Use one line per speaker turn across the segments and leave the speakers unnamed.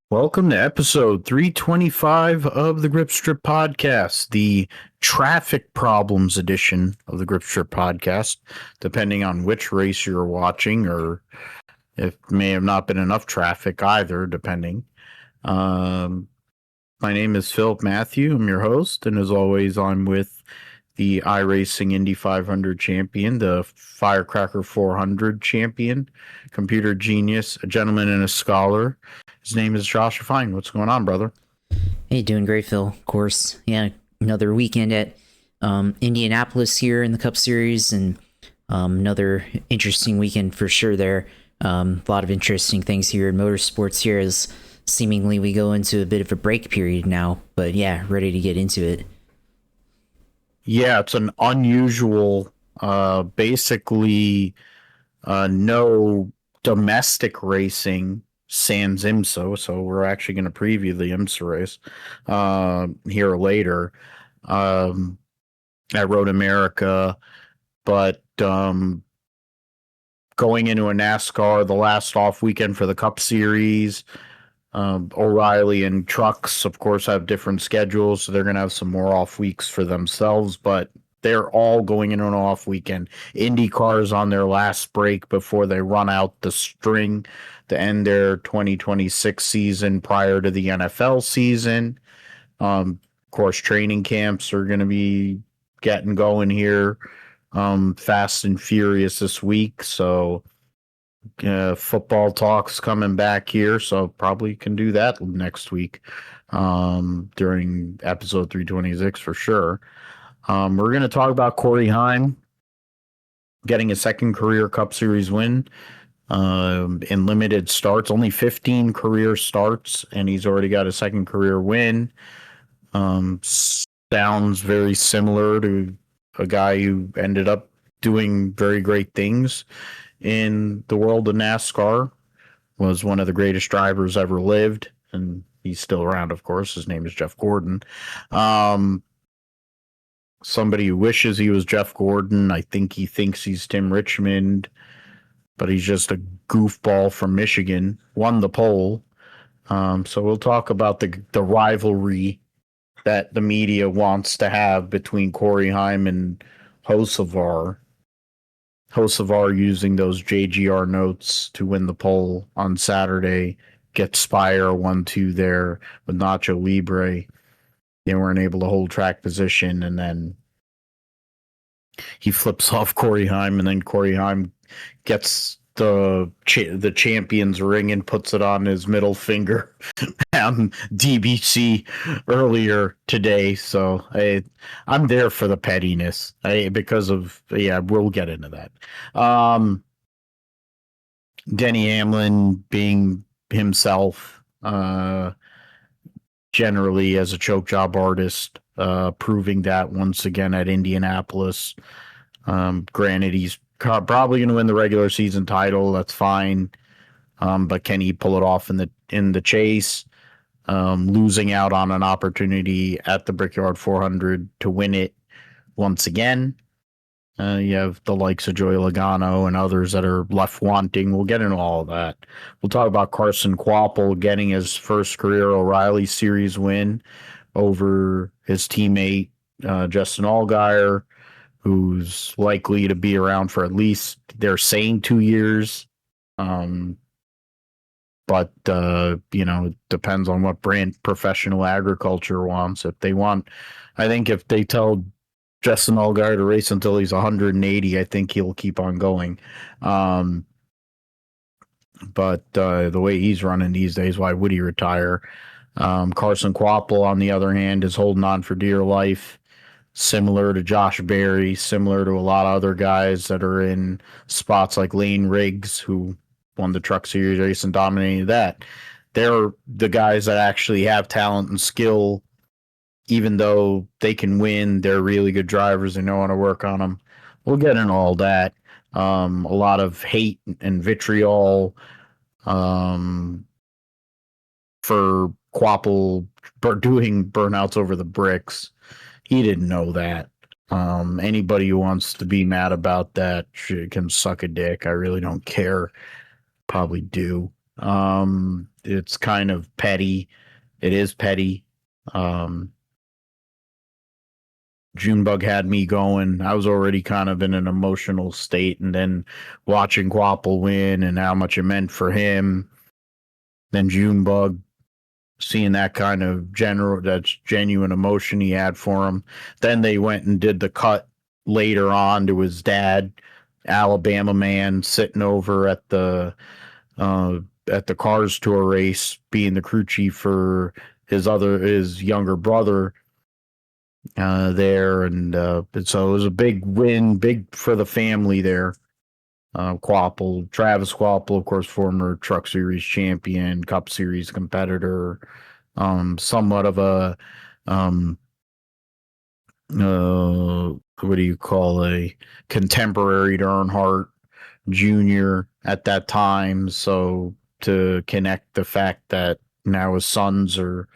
Welcome to episode 325 of the Grip Strip Podcast, the traffic problems edition of the Grip Strip Podcast, depending on which race you're watching, or it may have not been enough traffic either, depending. Um, my name is Philip Matthew. I'm your host, and as always, I'm with the iRacing Indy 500 champion, the Firecracker 400 champion, computer genius, a gentleman and a scholar. His name is Josh Fine. What's going on, brother?
Hey, doing great, Phil. Of course, yeah, another weekend at Indianapolis here in the Cup Series, and another interesting weekend for sure. There, a lot of interesting things here in motorsports here, as seemingly we go into a bit of a break period now. But yeah, ready to get into it.
Yeah, it's an unusual, basically, no domestic racing sans IMSA. So we're actually going to preview the IMSA race here later at Road America. But going into a NASCAR, the last off weekend for the Cup Series, O'Reilly and Trucks, of course, have different schedules, so they're going to have some more off weeks for themselves, but they're all going into an off weekend. IndyCar's on their last break before they run out the string to end their 2026 season prior to the NFL season. Of course, training camps are going to be getting going here fast and furious this week, so football talks coming back here, so probably can do that next week during episode 326 for sure. We're going to talk about Corey Heim getting a second career Cup Series win in limited starts, only 15 career starts, and he's already got a second career win. Sounds very similar to a guy who ended up doing very great things in the world of NASCAR, was one of the greatest drivers ever lived, and he's still around, of course. His name is Jeff Gordon. Somebody who wishes he was Jeff Gordon. I think he thinks he's Tim Richmond, but he's just a goofball from Michigan. Won the pole. So we'll talk about the rivalry that the media wants to have between Corey Heim and Hocevar. Hocevar using those JGR notes to win the pole on Saturday, get Spire 1-2 there with Nacho Libre. They weren't able to hold track position, and then he flips off Corey Heim, and then Corey Heim gets the champion's ring and puts it on his middle finger on DBC earlier today. So I'm there for the pettiness because of, we'll get into that. Denny Hamlin being himself, generally as a choke job artist, proving that once again at Indianapolis. Granted, he's probably going to win the regular season title. That's fine. But can he pull it off in the chase? Losing out on an opportunity at the Brickyard 400 to win it once again. You have the likes of Joey Logano and others that are left wanting. We'll get into all of that. We'll talk about Carson Kvapil getting his first career O'Reilly Series win over his teammate Justin Allgaier, who's likely to be around for at least, they're saying, 2 years. But it depends on what brand Professional Agriculture wants. If they want, I think if they tell Justin Allgaier to race until he's 180, I think he'll keep on going. But the way he's running these days, why would he retire? Carson Kvapil, on the other hand, is holding on for dear life, similar to Josh Berry, similar to a lot of other guys that are in spots like Lane Riggs, who won the Truck Series race and dominated that. They're the guys that actually have talent and skill. Even though they can win, they're really good drivers. They know how to work on them. We'll get into all that. A lot of hate and vitriol for Kvapil doing burnouts over the bricks. He didn't know that. Anybody who wants to be mad about that can suck a dick. I really don't care. Probably do. It's kind of petty. It is petty. Um, Junebug had me going. I was already kind of in an emotional state, and then watching Guapel win and how much it meant for him. Then Junebug seeing that kind of genuine emotion he had for him. Then they went and did the cut later on to his dad, Alabama man, sitting over uh, at the Cars Tour race, being the crew chief for his younger brother there, and so it was a big win, big for the family there. Travis Quapple, of course, former Truck Series champion, Cup Series competitor, somewhat of a um, what do you call a contemporary to Earnhardt Jr. at that time. So to connect the fact that now his sons are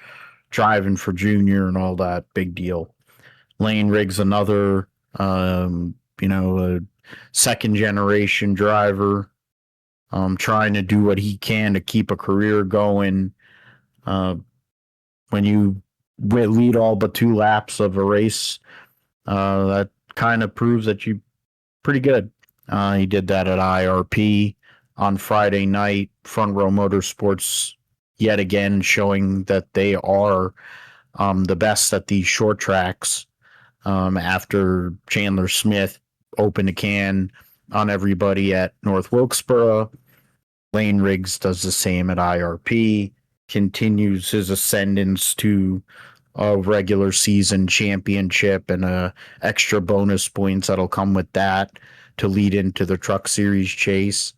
driving for Junior and all that, big deal. Lane Riggs, another, a second generation driver, trying to do what he can to keep a career going. When you lead all but 2 laps of a race, that kind of proves that you're pretty good. He did that at IRP on Friday night. Front Row Motorsports yet again showing that they are the best at these short tracks. After Chandler Smith opened a can on everybody at North Wilkesboro, Lane Riggs does the same at IRP, continues his ascendance to a regular season championship and extra bonus points that'll come with that to lead into the Truck Series chase.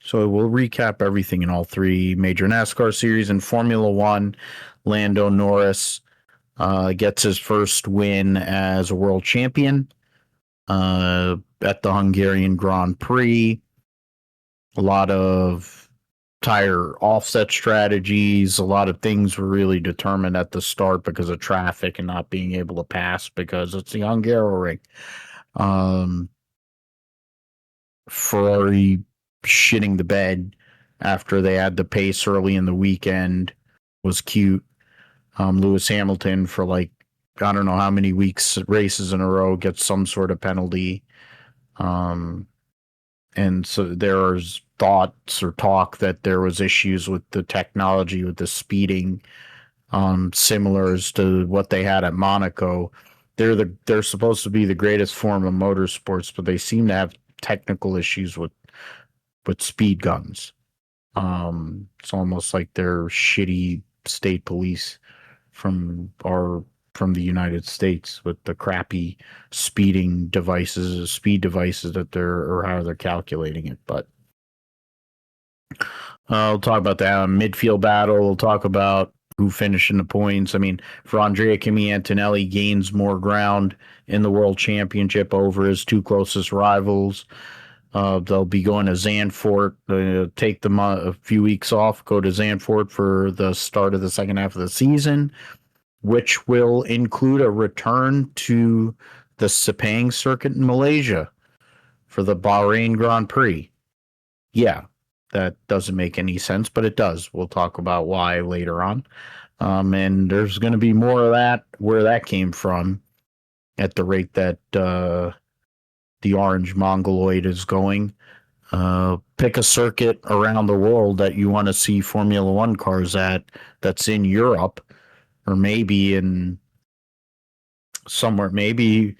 So we'll recap everything in all 3 major NASCAR series. In Formula One, Lando Norris gets his first win as a world champion at the Hungarian Grand Prix. A lot of tire offset strategies, a lot of things were really determined at the start because of traffic and not being able to pass because it's the Hungary. Ferrari shitting the bed after they had the pace early in the weekend was cute. Lewis Hamilton for I don't know how many races in a row gets some sort of penalty. And so there's thoughts or talk that there was issues with the technology with the speeding, similar as to what they had at Monaco. They're supposed to be the greatest form of motorsports, but they seem to have technical issues with speed guns. It's almost like they're shitty state police from the United States with the crappy speed devices that or how they're calculating it. But we'll talk about that midfield battle. We'll talk about who finished in the points. I mean, for Andrea Kimi Antonelli gains more ground in the World Championship over his 2 closest rivals. They'll be going to Zandvoort, take them a few weeks off, go to Zandvoort for the start of the second half of the season, which will include a return to the Sepang circuit in Malaysia for the Bahrain Grand Prix. Yeah, that doesn't make any sense, but it does. We'll talk about why later on. And there's going to be more of that, where that came from, at the rate that the orange mongoloid is going. Pick a circuit around the world that you want to see Formula One cars at that's in Europe, or maybe in somewhere. Maybe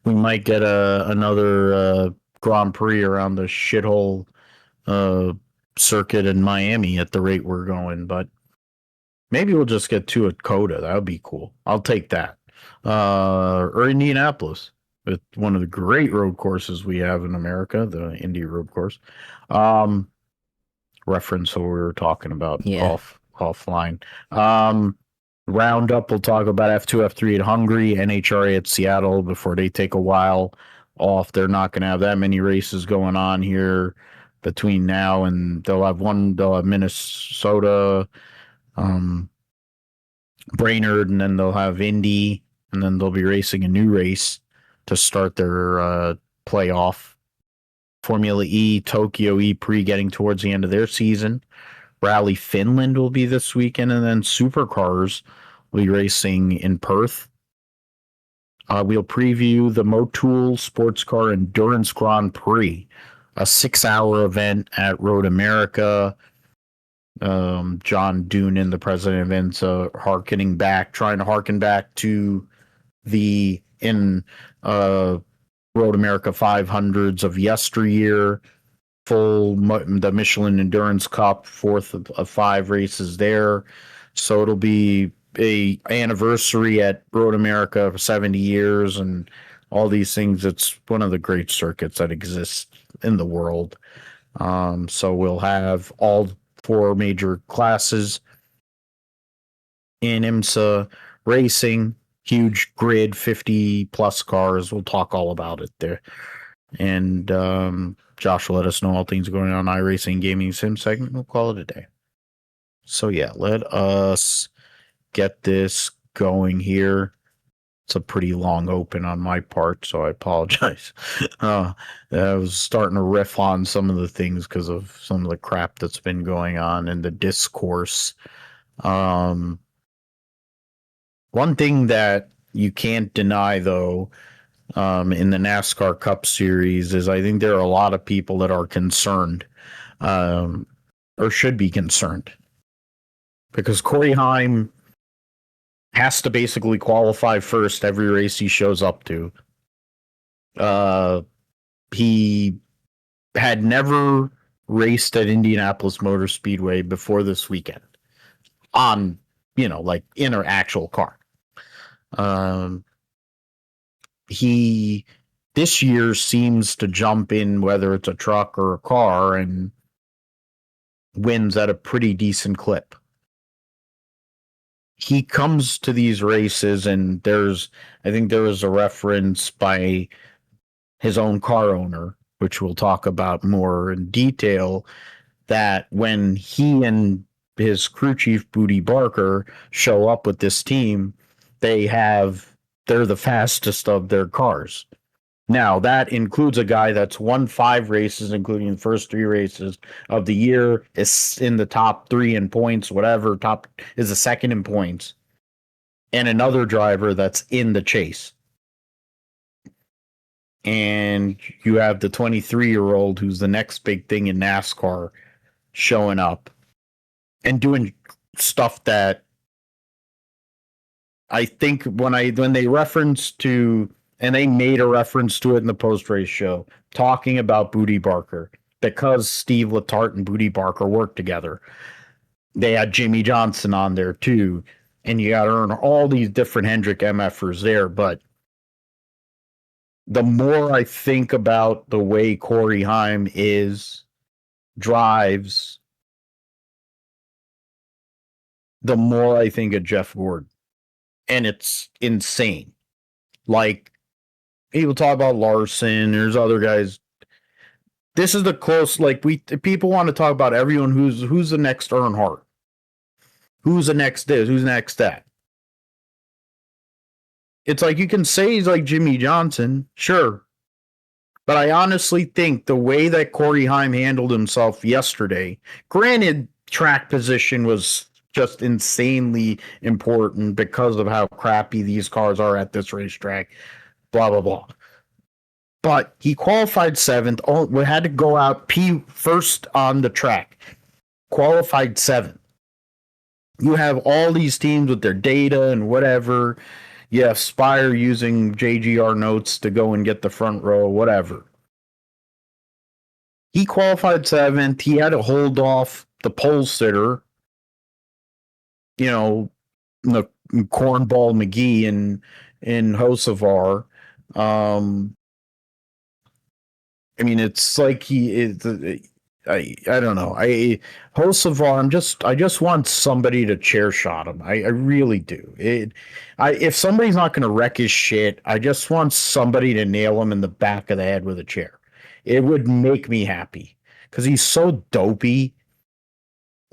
we might get another Grand Prix around the shithole circuit in Miami at the rate we're going, but maybe we'll just get 2 at Coda. That would be cool. I'll take that. Or Indianapolis, with one of the great road courses we have in America, the Indy road course. Reference what we were talking about offline. Roundup, we'll talk about F2, F3 at Hungary, NHRA at Seattle before they take a while off. They're not going to have that many races going on here between now and they'll have Minnesota, Brainerd, and then they'll have Indy, and then they'll be racing a new race to start their playoff Formula E, Tokyo E-Prix getting towards the end of their season. Rally Finland will be this weekend, and then Supercars will be racing in Perth. We'll preview the Motul SportsCar Endurance Grand Prix, a 6-hour event at Road America. John Doonan, the president of IMSA, trying to harken back to the Road America 500s of yesteryear. The Michelin Endurance Cup, fourth of 5 races there. So it'll be a anniversary at Road America for 70 years and all these things. It's one of the great circuits that exists in the world. So we'll have all 4 major classes in IMSA racing, huge grid, 50 plus cars. We'll talk all about it there. And Josh will let us know all things going on iRacing Gaming Sim segment. We'll call it a day. So yeah, let us get this going here. It's a pretty long open on my part, so I apologize. I was starting to riff on some of the things because of some of the crap that's been going on in the discourse. One thing that you can't deny, though, in the NASCAR Cup Series is I think there are a lot of people that are concerned, or should be concerned, because Corey Heim has to basically qualify first every race he shows up to. He had never raced at Indianapolis Motor Speedway before this weekend on, like in an actual car. He this year seems to jump in, whether it's a truck or a car, and wins at a pretty decent clip. He comes to these races, and I think there was a reference by his own car owner, which we'll talk about more in detail, that when he and his crew chief, Booty Barker, show up with this team, they're the fastest of their cars. Now, that includes a guy that's won 5 races, including the first 3 races of the year, is in the top 3 in points, whatever, is the second in points, and another driver that's in the chase. And you have the 23-year-old who's the next big thing in NASCAR showing up and doing stuff that I think when they reference to, and they made a reference to it in the post-race show, talking about Booty Barker, because Steve Letarte and Booty Barker worked together. They had Jimmy Johnson on there too, and you got to earn all these different Hendrick MFers there. But the more I think about the way Corey Heim drives, the more I think of Jeff Gordon. And it's insane. Like, people talk about Larson, there's other guys. This is the close, people want to talk about everyone who's the next Earnhardt. Who's the next this, who's next that. It's like, you can say he's like Jimmy Johnson, sure. But I honestly think the way that Corey Heim handled himself yesterday, granted, track position was just insanely important because of how crappy these cars are at this racetrack, blah, blah, blah. But he qualified 7th. We had to go out first on the track. Qualified 7th. You have all these teams with their data and whatever. You have Spire using JGR notes to go and get the front row, whatever. He qualified 7th. He had to hold off the pole sitter, the cornball McGee in Hocevar. It's like he is. I don't know. Hocevar, I just want somebody to chair shot him. I really do. If somebody's not going to wreck his shit, I just want somebody to nail him in the back of the head with a chair. It would make me happy because he's so dopey.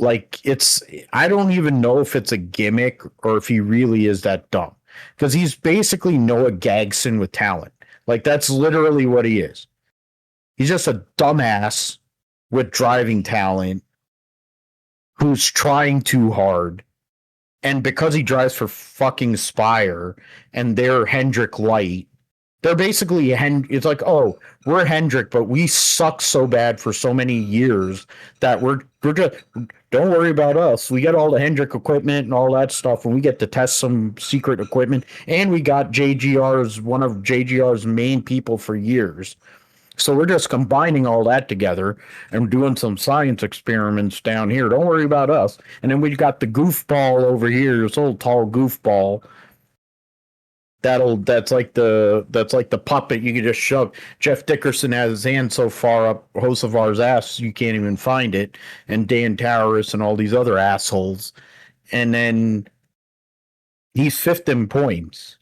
I don't even know if it's a gimmick or if he really is that dumb, because he's basically Noah Gagson with talent. That's literally what he is. He's just a dumbass with driving talent who's trying too hard. And because he drives for fucking Spire and they're Hendrick Light, they're basically it's like, oh, we're Hendrick, but we suck so bad for so many years that we're just, don't worry about us. We got all the Hendrick equipment and all that stuff, and we get to test some secret equipment. And we got one of JGR's main people for years. So we're just combining all that together and doing some science experiments down here. Don't worry about us. And then we've got the goofball over here, this little tall goofball. That's like the puppet you can just shove. Jeff Dickerson has his hand so far up Hocevar's ass you can't even find it, and Dan Towers and all these other assholes. And then he's fifth in points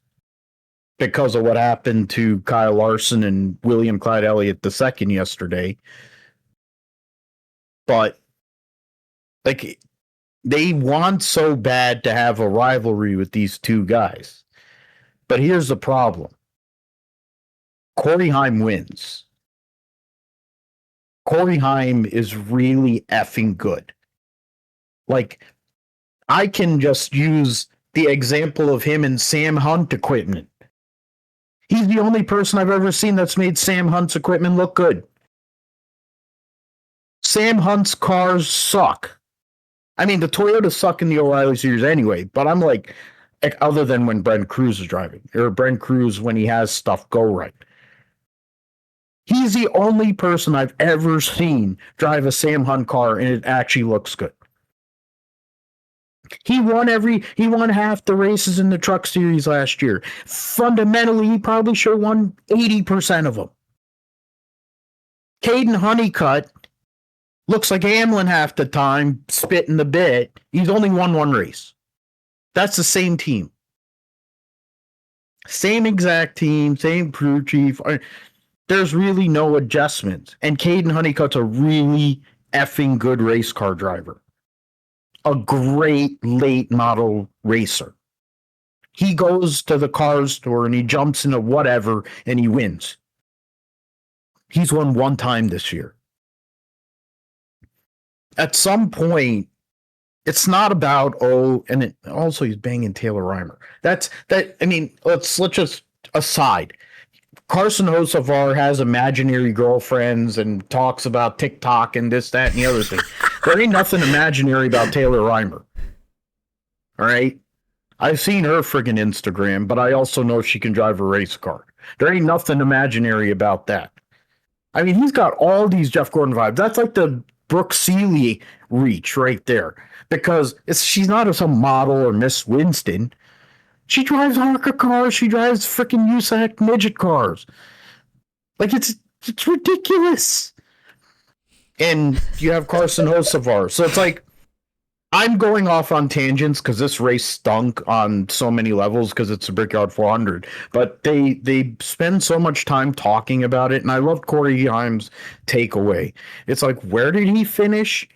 because of what happened to Kyle Larson and William Clyde Elliott II yesterday. But like, they want so bad to have a rivalry with these two guys. But here's the problem. Corey Heim wins. Corey Heim is really effing good. Like, I can just use the example of him and Sam Hunt equipment. He's the only person I've ever seen that's made Sam Hunt's equipment look good. Sam Hunt's cars suck. I mean, the Toyotas suck in the O'Reilly series anyway, but I'm like, other than when Brent Cruz is driving, or Brent Cruz when he has stuff go right. He's the only person I've ever seen drive a Sam Hunt car and it actually looks good. He won half the races in the truck series last year. Fundamentally, he probably should have won 80% of them. Caden Honeycutt looks like Hamlin half the time, spitting the bit. He's only won one race. That's the same team. Same exact team, same crew chief. There's really no adjustments. And Caden Honeycutt's a really effing good race car driver. A great late model racer. He goes to the car store and he jumps into whatever and he wins. He's won one time this year. At some point, it's not about, also he's banging Taylor Reimer. Let's just aside. Carson Hocevar has imaginary girlfriends and talks about TikTok and this, that, and the other thing. There ain't nothing imaginary about Taylor Reimer. All right? I've seen her friggin' Instagram, but I also know she can drive a race car. There ain't nothing imaginary about that. I mean, he's got all these Jeff Gordon vibes. That's like the Brooke Seeley reach right there. Because she's not some model or Miss Winston. She drives ARCA cars. She drives freaking USAC midget cars. Like, it's ridiculous. And you have Carson Hocevar. So it's like, I'm going off on tangents because this race stunk on so many levels because it's a Brickyard 400. But they spend so much time talking about it. And I loved Corey Heim's takeaway. It's like, where did he finish?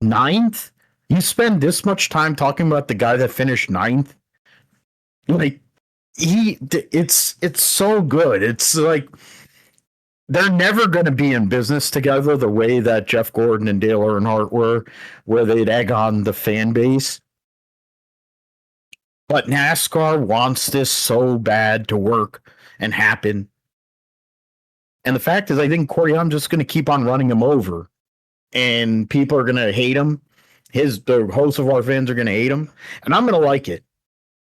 9th? You spend this much time talking about the guy that finished 9th? Like, it's so good. It's like, they're never going to be in business together the way that Jeff Gordon and Dale Earnhardt were, where they'd egg on the fan base. But NASCAR wants this so bad to work and happen. And the fact is, I think Corey, I'm just going to keep on running him over. And people are going to hate him. The host of our fans are going to hate him. And I'm going to like it.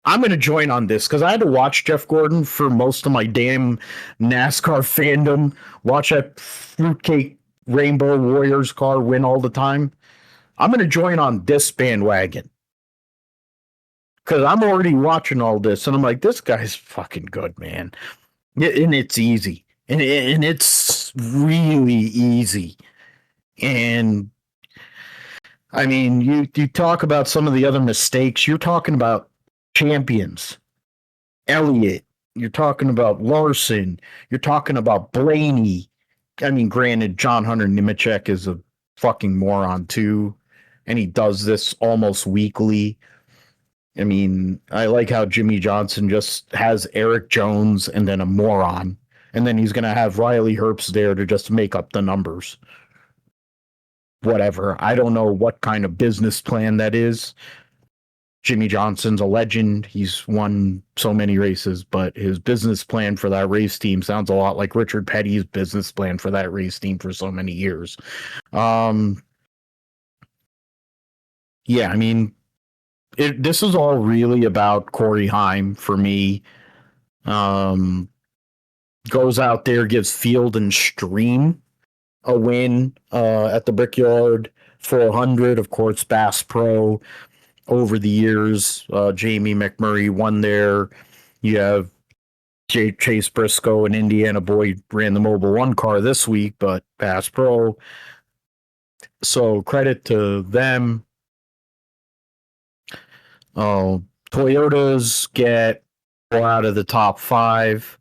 I'm going to join on this because I had to watch Jeff Gordon for most of my damn NASCAR fandom. Watch that fruitcake Rainbow Warriors car win all the time. I'm going to join on this bandwagon because I'm already watching all this and I'm like, this guy's fucking good, man. And it's easy. And it's really easy. And I mean, you talk about some of the other mistakes. You're talking about champions. Elliott. You're talking about Larson. You're talking about Blaney. I mean, granted, John Hunter Nemechek is a fucking moron too. And he does this almost weekly. I mean, I like how Jimmy Johnson just has Eric Jones and then a moron and then he's going to have Riley Herbst there to just make up the numbers. Whatever. I don't know what kind of business plan that is. Jimmy Johnson's a legend. He's won so many races, but his business plan for that race team sounds a lot like Richard Petty's business plan for that race team for so many years. Yeah, I mean, this is all really about Corey Heim for me. Goes out there, gives Field and Stream a win at the Brickyard 400. Of course, Bass Pro over the years. Jamie McMurray won there. You have Chase Briscoe, an Indiana boy, ran the Mobile One car this week, but Bass Pro. So credit to them. Toyotas get 4 out of the top 5.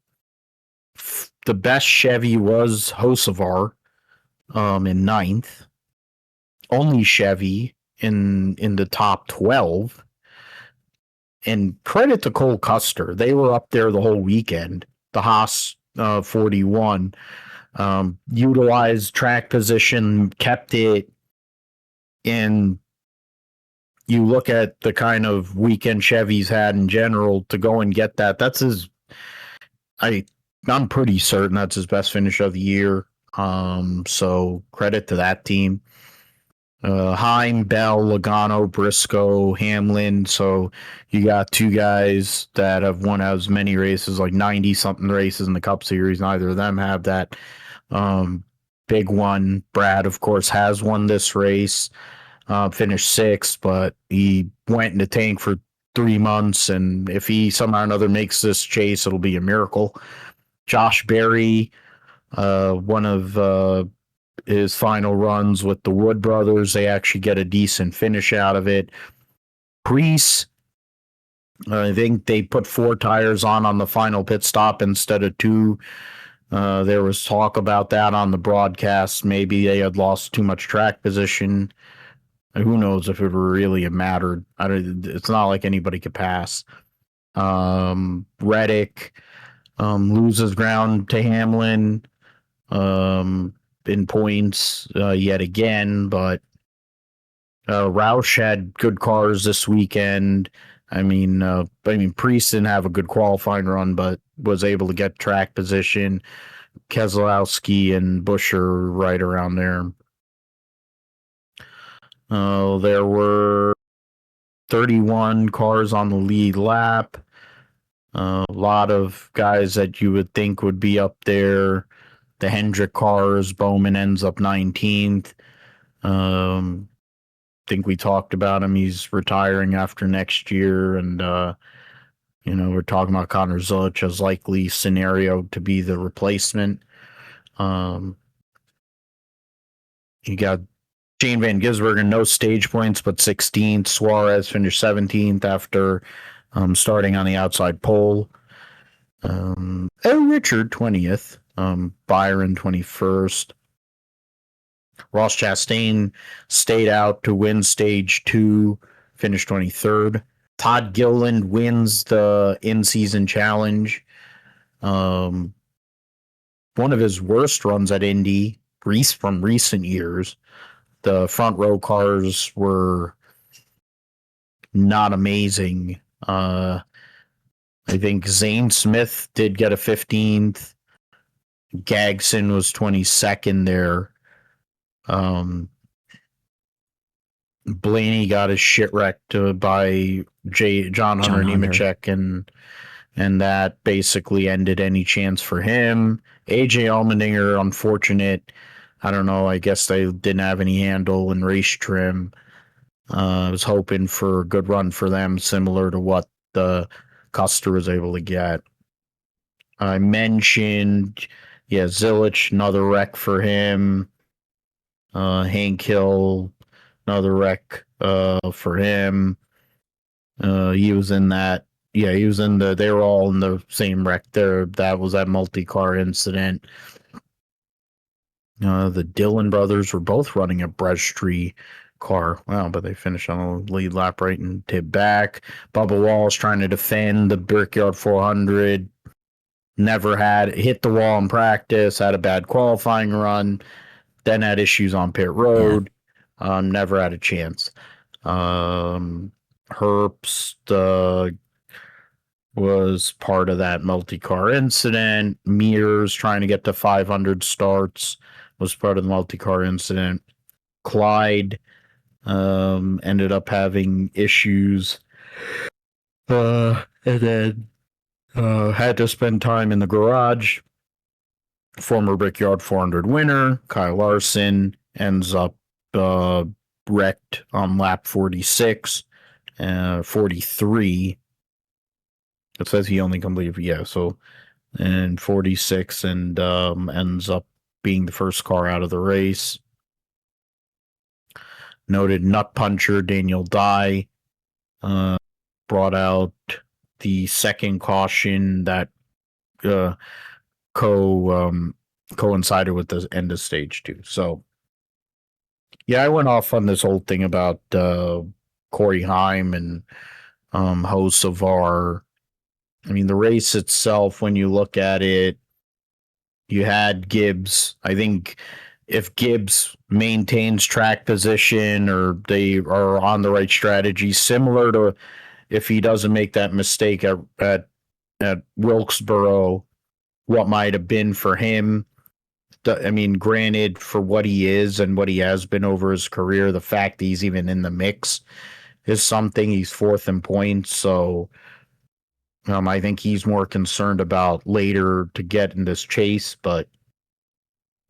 The best Chevy was Hocevar in 9th. Only Chevy in the top 12. And credit to Cole Custer. They were up there the whole weekend. The Haas 41 utilized track position, kept it. And you look at the kind of weekend Chevy's had in general to go and get that. That's his. I'm pretty certain that's his best finish of the year. So credit to that team. Heim, Bell, Logano, Briscoe, Hamlin. So you got 2 guys that have won as many races, like 90-something races in the Cup Series. Neither of them have that big one. Brad, of course, has won this race, finished 6th, but he went in the tank for 3 months, and if he somehow or another makes this chase, it'll be a miracle. Josh Berry, one of his final runs with the Wood brothers, they actually get a decent finish out of it. Preece, I think they put 4 tires on the final pit stop instead of 2. There was talk about that on the broadcast. Maybe they had lost too much track position. Who knows if it really mattered? It's not like anybody could pass. Reddick loses ground to Hamlin in points yet again, but Roush had good cars this weekend. I mean, Preece didn't have a good qualifying run, but was able to get track position. Keselowski and Buescher right around there. There were 31 cars on the lead lap. A lot of guys that you would think would be up there. The Hendrick cars, Bowman ends up 19th. Think we talked about him. He's retiring after next year, and we're talking about Connor Zulich as likely scenario to be the replacement. You got Shane Van Gisbergen, no stage points, but 16th. Suarez finished 17th after starting on the outside pole. Richard 20th. Byron 21st. Ross Chastain stayed out to win stage 2, finished 23rd. Todd Gilliland wins the in-season challenge. One of his worst runs at Indy from recent years. The front row cars were not amazing. I think Zane Smith did get a 15th. Gagson was 22nd there. Blaney got his shit wrecked by John Hunter Nemechek, and that basically ended any chance for him. AJ Allmendinger, unfortunate. I don't know. I guess they didn't have any handle and race trim. I was hoping for a good run for them, similar to what the Custer was able to get. I mentioned, Zilich, another wreck for him. Hank Hill, another wreck for him. He was in that. Yeah, he was in they were all in the same wreck there. That was that multi-car incident. The Dillon brothers were both running a Brestry car. Wow, but they finished on a lead lap right and tip back. Bubba Wallace trying to defend the Brickyard 400. Never had hit the wall in practice, had a bad qualifying run, then had issues on pit road. Never had a chance. Herbst was part of that multi-car incident. Mears trying to get to 500 starts was part of the multi-car incident. Clyde ended up having issues, and then had to spend time in the garage. Former Brickyard 400 winner Kyle Larson ends up wrecked on lap 46, 43. It says he only completed, so and 46, and ends up being the first car out of the race. Noted nut puncher Daniel Dye brought out the second caution that coincided with the end of stage 2. So yeah, I went off on this whole thing about Corey Heim and Ho Savar. I mean, the race itself, when you look at it, you had Gibbs. I think if Gibbs maintains track position or they are on the right strategy, similar to if he doesn't make that mistake at Wilkesboro, what might have been for him. I mean, granted, for what he is and what he has been over his career, the fact that he's even in the mix is something. He's 4th in points, so I think he's more concerned about later to get in this chase, but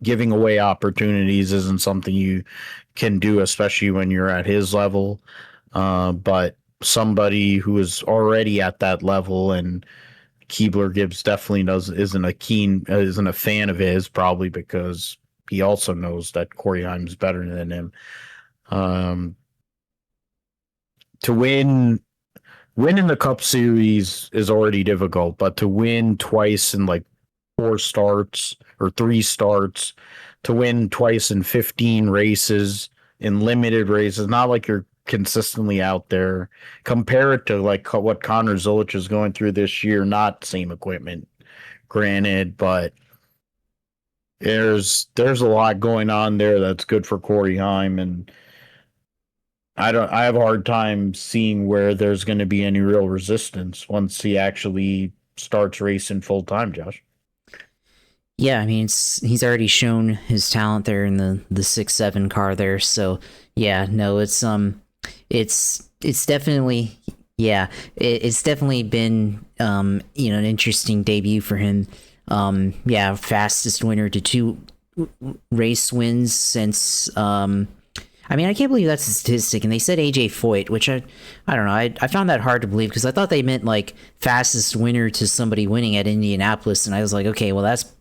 giving away opportunities isn't something you can do, especially when you're at his level. But somebody who is already at that level, and Keebler Gibbs definitely isn't a fan of his, probably because he also knows that Corey Heim's better than him. To win in the Cup Series is already difficult, but to win twice in like 4 starts or 3 starts, to win twice in 15 races, in limited races, not like you're consistently out there. Compare it to like what Connor Zilich is going through this year, not same equipment, granted, but there's a lot going on there that's good for Corey Heim, and I have a hard time seeing where there's going to be any real resistance once he actually starts racing full time, Josh.
Yeah, I mean, he's already shown his talent there in the 6-7 car there. So yeah, no, it's definitely, yeah, it's definitely been an interesting debut for him. Yeah, fastest winner to 2 race wins since I mean, I can't believe that's a statistic, and they said AJ Foyt, which I don't know, I found that hard to believe because I thought they meant like fastest winner to somebody winning at Indianapolis, and I was like, okay, well that's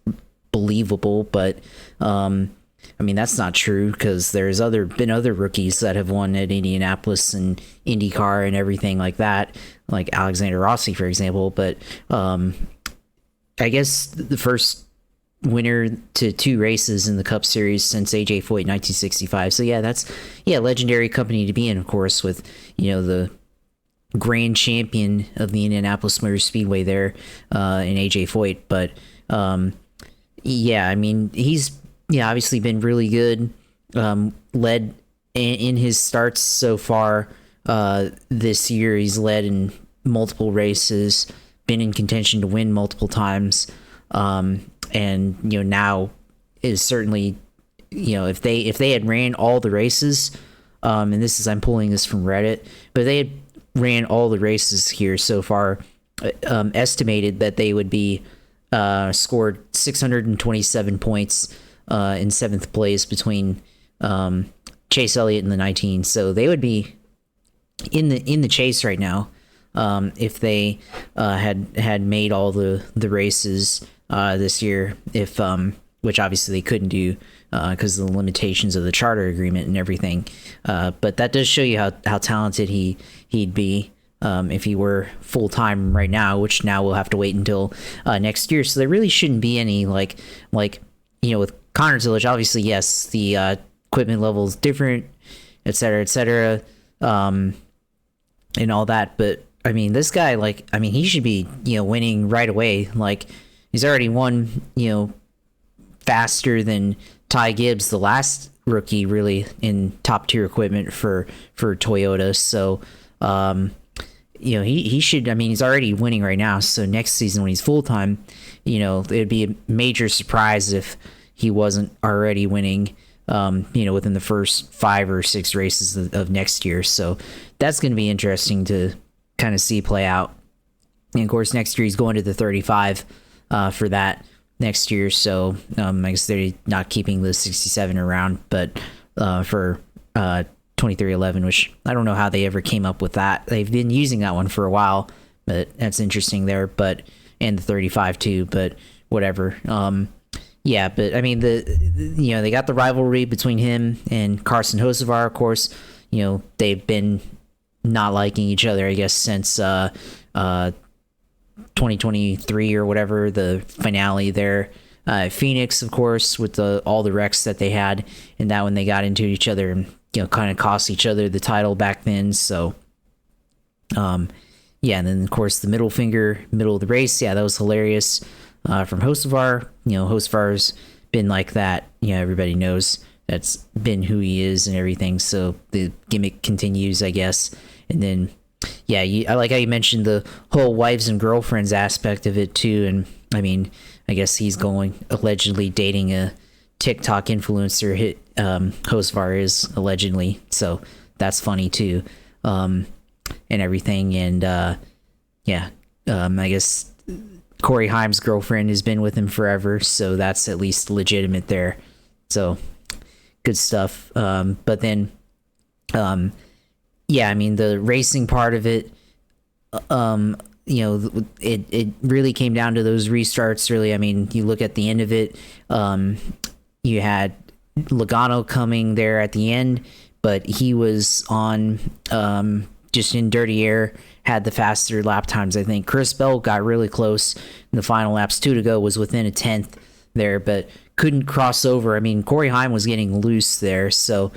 believable, but I mean that's not true because there's been other rookies that have won at Indianapolis and IndyCar and everything like that, like Alexander Rossi, for example. But I guess the first winner to 2 races in the Cup Series since AJ Foyt 1965. So yeah, that's legendary company to be in, of course, with the grand champion of the Indianapolis Motor Speedway there in AJ Foyt. But yeah, I mean he's obviously been really good, led in his starts so far this year. He's led in multiple races, been in contention to win multiple times. And now is certainly, if they had ran all the races, and I'm pulling this from Reddit, but they had ran all the races here so far, estimated that they would be scored 627 points in 7th place between Chase Elliott and the 19. So they would be in the chase right now if they had made all the races this year, which obviously they couldn't do because of the limitations of the charter agreement and everything. But that does show you how talented he'd be if he were full time right now, which now we'll have to wait until next year. So there really shouldn't be any like with Connor Zilich. Obviously, yes, the equipment level is different, et cetera, and all that. But I mean, this guy, he should be winning right away. he's already won, faster than Ty Gibbs, the last rookie really in top tier equipment for Toyota. So, he should, I mean, he's already winning right now. So next season when he's full time, it'd be a major surprise if he wasn't already winning, within the first 5 or 6 races of next year. So that's going to be interesting to kind of see play out. And of course, next year he's going to the 35 for that next year. So I guess they're not keeping the 67 around, but for 2311, which I don't know how they ever came up with that. They've been using that one for a while, but that's interesting there. But and the 35 too, but whatever. Yeah, but I mean they got the rivalry between him and Carson Hocevar. Of course, they've been not liking each other, I guess, since 2023 or whatever, the finale there. Phoenix, of course, with all the wrecks that they had, and that when they got into each other and kind of cost each other the title back then. So, and then of course the middle finger, middle of the race, that was hilarious from Hocevar. Hocevar's been like that. Everybody knows that's been who he is and everything. So the gimmick continues, I guess. And then, I like how you mentioned the whole wives and girlfriends aspect of it too. And I mean, I guess he's allegedly dating a TikTok influencer. Hocevar is allegedly, so that's funny too, and everything. And I guess Corey Haim's girlfriend has been with him forever, so that's at least legitimate there. So good stuff. But then, I mean, the racing part of it, it really came down to those restarts. Really, I mean, you look at the end of it, you had Logano coming there at the end, but he was on just in dirty air, had the faster lap times. I think Chris Bell got really close in the final laps, 2 to go, was within a 10th there, but couldn't cross over. I mean, Corey Haim was getting loose there, so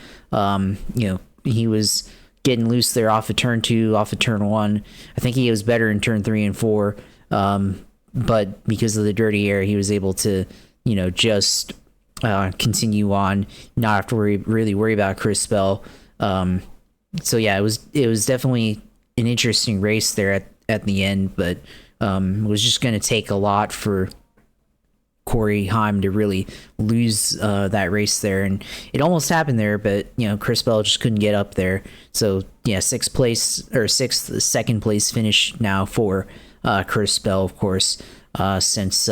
he was getting loose there off of turn 2, off of turn 1. I think he was better in turn 3 and 4, but because of the dirty air, he was able to just continue on, not have to really worry about Chris Bell. So it was definitely an interesting race there at the end, but it was just going to take a lot for Corey Haim to really lose that race there, and it almost happened there, but Chris Bell just couldn't get up there. So second place finish now for Chris Bell, of course, since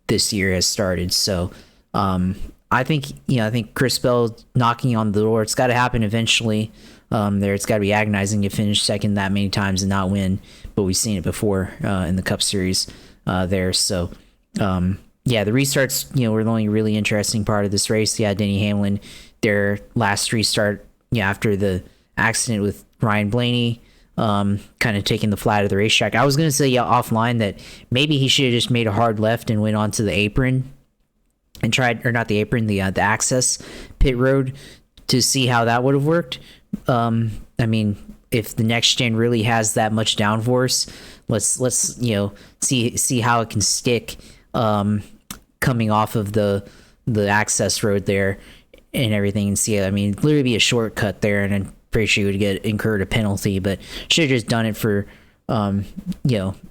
this year has started. So I think Chris Bell knocking on the door, it's got to happen eventually. It's got to be agonizing to finish second that many times and not win, but we've seen it before in the Cup Series there. So the restarts were the only really interesting part of this race. Denny Hamlin, their last restart after the accident with Ryan Blaney, kind of taking the flat of the racetrack. I was going to say offline that maybe he should have just made a hard left and went onto the apron and tried, or not the apron, the access pit road, to see how that would have worked. I mean, if the next gen really has that much downforce, let's see how it can stick coming off of the access road there and everything, and see. I mean, literally be a shortcut there, and I'm pretty sure you would incurred a penalty, but should have just done it for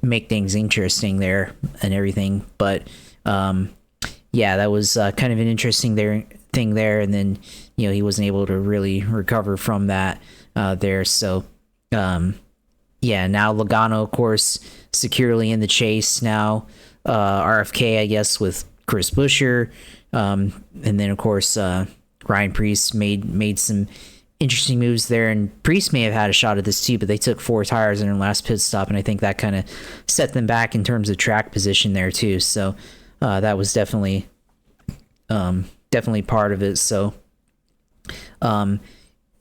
make things interesting there and everything. But that was kind of an interesting thing there, and then he wasn't able to really recover from that there. So now Logano, of course, securely in the chase now. RFK, I guess, with Chris Buescher, and then of course Ryan Preece made some interesting moves there, and Preece may have had a shot at this too, but they took 4 tires in their last pit stop, and I think that kind of set them back in terms of track position there too. So that was definitely part of it. So and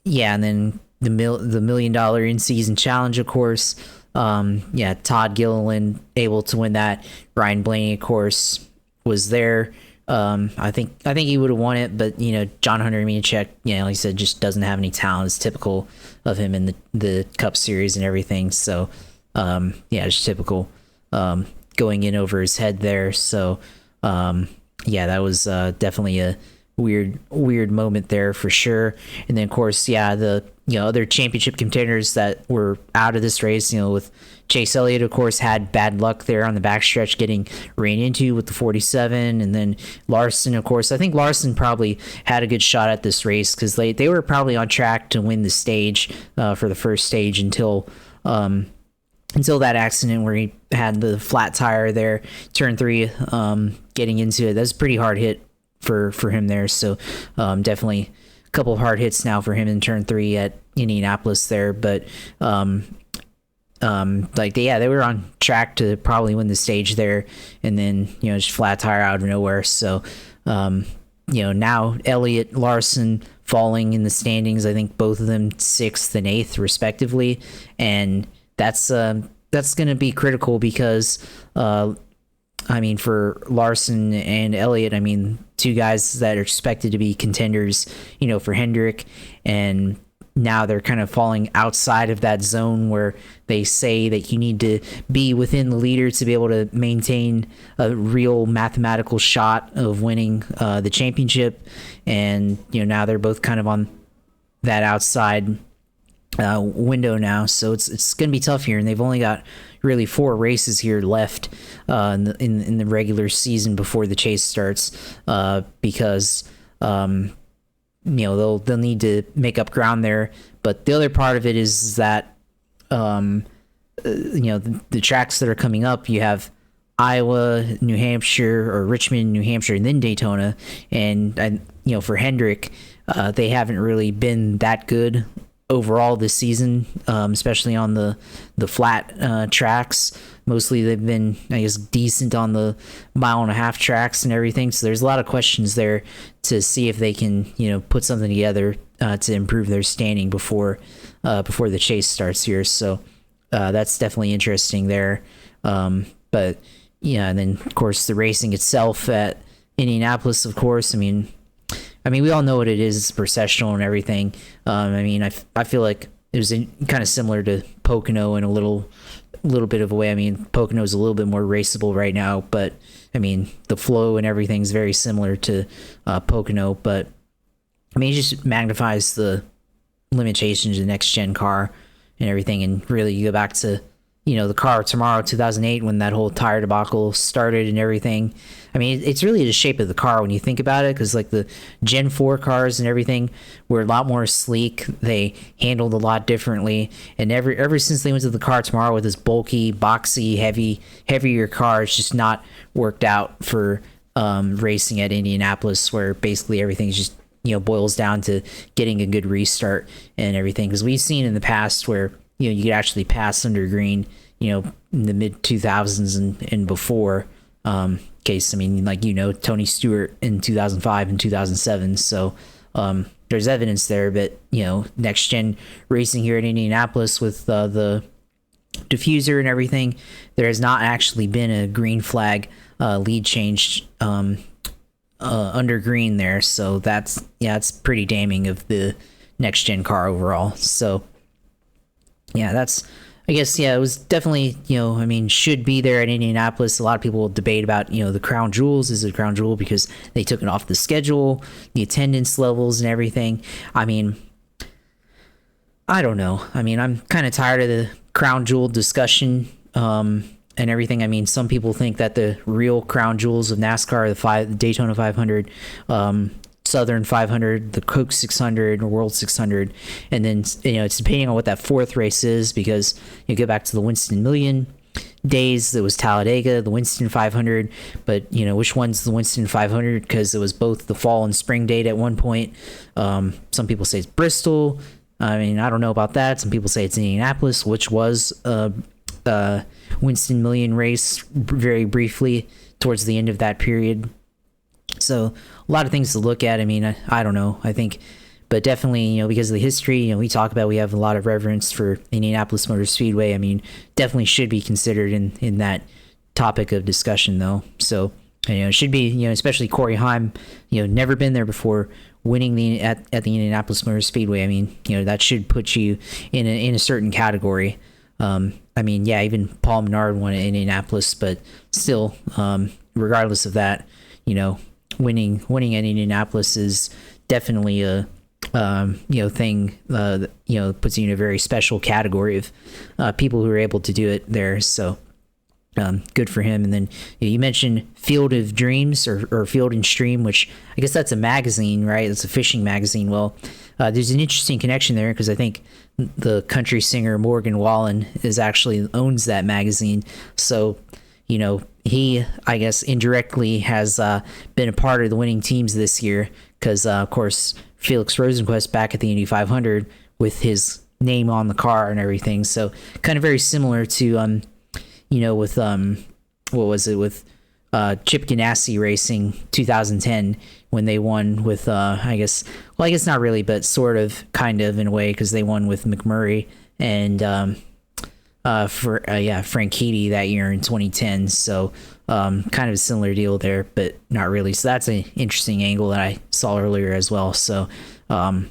then the $1 million in-season challenge, of course. Todd Gilliland able to win that. Ryan Blaney, of course, was there. I think he would have won it, but John Hunter Nemechek, like I said, just doesn't have any talent. It's typical of him in the Cup Series and everything. So just typical kind going in over his head there. So yeah, that was definitely a weird moment there for sure. And then of course, yeah, the other championship contenders that were out of this race, with Chase Elliott, of course, had bad luck there on the backstretch, getting ran into with the 47, and then Larson, of course. I think Larson probably had a good shot at this race because they were probably on track to win the stage for the first stage until that accident where he had the flat tire there, turn 3, getting into it. That's a pretty hard hit for him there. So definitely a couple of hard hits now for him in turn 3 at Indianapolis there. But they were on track to probably win the stage there, and then just flat tire out of nowhere. So now Elliott, Larson falling in the standings. I think both of them 6th and 8th respectively, and that's going to be critical because for Larson and Elliott, two guys that are expected to be contenders, for Hendrick, and now they're kind of falling outside of that zone where they say that you need to be within the leader to be able to maintain a real mathematical shot of winning the championship. And, now they're both kind of on that outside window now. So it's going to be tough here. And they've only got really 4 races here left in the regular season before the chase starts because they'll need to make up ground there. But the other part of it is that the tracks that are coming up, you have Iowa, New Hampshire, or Richmond, New Hampshire, and then Daytona. And for Hendrick, they haven't really been that good overall this season, especially on the flat tracks. Mostly they've been, I guess, decent on the 1.5-mile tracks and everything. So there's a lot of questions there to see if they can, put something together to improve their standing before the chase starts here. So that's definitely interesting there. But yeah, and then of course the racing itself at Indianapolis, of course. We all know what it is. It's processional and everything. I feel like it was kind of similar to Pocono in a little bit of a way. Pocono is a little bit more raceable right now, but the flow and everything's very similar to Pocono. But it just magnifies the limitations of the next gen car and everything. And really, you go back to the car tomorrow, 2008, when that whole tire debacle started and everything. It's really the shape of the car when you think about it, because like the Gen 4 cars and everything were a lot more sleek. They handled a lot differently. And ever since they went to the car tomorrow with this bulky, boxy, heavier car, it's just not worked out for racing at Indianapolis, where basically everything's just boils down to getting a good restart and everything. Because we've seen in the past where you could actually pass under green, in the mid 2000s and before. Case, Tony Stewart in 2005 and 2007. So there's evidence there, but next gen racing here in Indianapolis with the diffuser and everything, there has not actually been a green flag lead change under green there. So it's pretty damning of the next gen car overall. So yeah, it was definitely, should be there at Indianapolis. A lot of people debate about, the crown jewels. Is it a crown jewel because they took it off the schedule, the attendance levels and everything? I don't know. I'm kind of tired of the crown jewel discussion and everything. Some people think that the real crown jewels of NASCAR are the Daytona 500, Southern 500, the Coke 600, World 600, and then it's depending on what that 4th race is, because you go back to the Winston Million days, it was Talladega, the Winston 500, but which one's the Winston 500, because it was both the fall and spring date at one point. Some people say it's Bristol. I don't know about that. Some people say it's Indianapolis, which was a Winston Million race very briefly towards the end of that period. So a lot of things to look at. I don't know. I think, but definitely, because of the history, we talk about, we have a lot of reverence for Indianapolis Motor Speedway. Definitely should be considered in that topic of discussion, though. So, it should be, especially Corey Heim, never been there before, winning at the Indianapolis Motor Speedway. That should put you in a certain category. I mean, yeah, even Paul Menard won at Indianapolis, but still, regardless of that, you know, winning at Indianapolis is definitely a thing that, puts you in a very special category of people who are able to do it there. So good for him. And then you mentioned Field of Dreams or Field and Stream, which I guess that's a magazine, right? It's a fishing magazine. Well, there's an interesting connection there because I think the country singer Morgan Wallen owns that magazine. So, he, I guess, indirectly has been a part of the winning teams this year because, of course, Felix Rosenquist back at the Indy 500 with his name on the car and everything. So kind of very similar to, with what was it with Chip Ganassi Racing 2010 when they won with I guess not really, but sort of kind of in a way because they won with McMurray and Frank Heady that year in 2010. So kind of a similar deal there, but not really. So that's an interesting angle that I saw earlier as well. So I